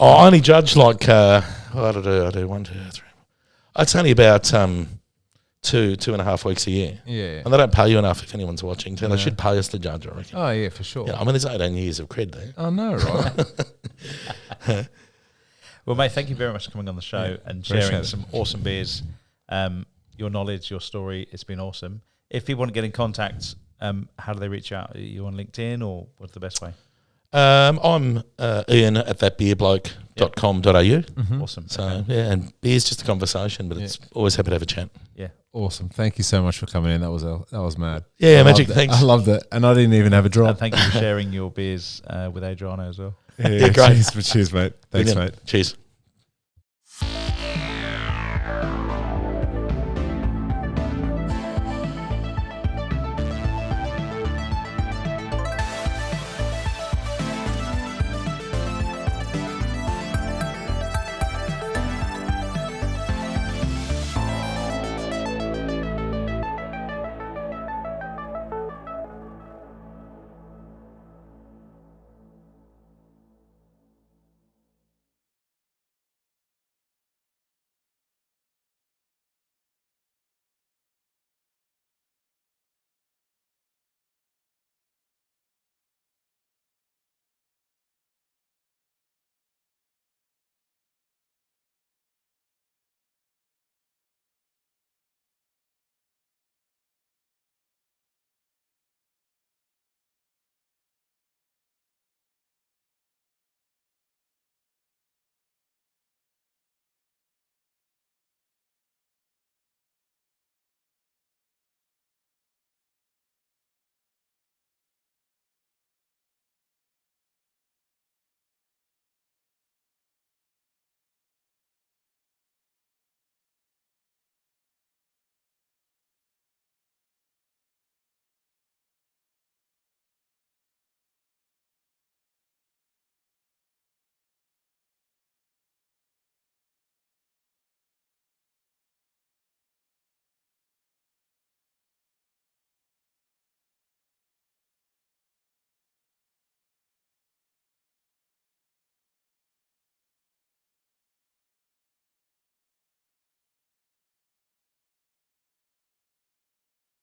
I only judge like what do I do? 1, 2, 3. It's only about 2.5 weeks a year. Yeah. And they don't pay you enough if anyone's watching. So they should pay us to judge, I reckon. Oh, yeah, for sure. Yeah, I mean, there's 18 years of cred there. I know, right? Well, mate, thank you very much for coming on the show and appreciate sharing it. some awesome beers. Your knowledge, your story, it's been awesome. If people want to get in contact, how do they reach out? Are you on LinkedIn, or what's the best way? I'm Ian at thatbeerbloke.com.au. Awesome. So, Okay. and beer's just a conversation, but it's always happy to have a chat. Yeah. Awesome. Thank you so much for coming in. That was mad. Yeah, I magic, loved it. thanks. I loved it. And I didn't even have a And drop. thank you for sharing your beers with Adriano as well. Yeah, great. Cheers, mate. Thanks, Brilliant. mate. Cheers.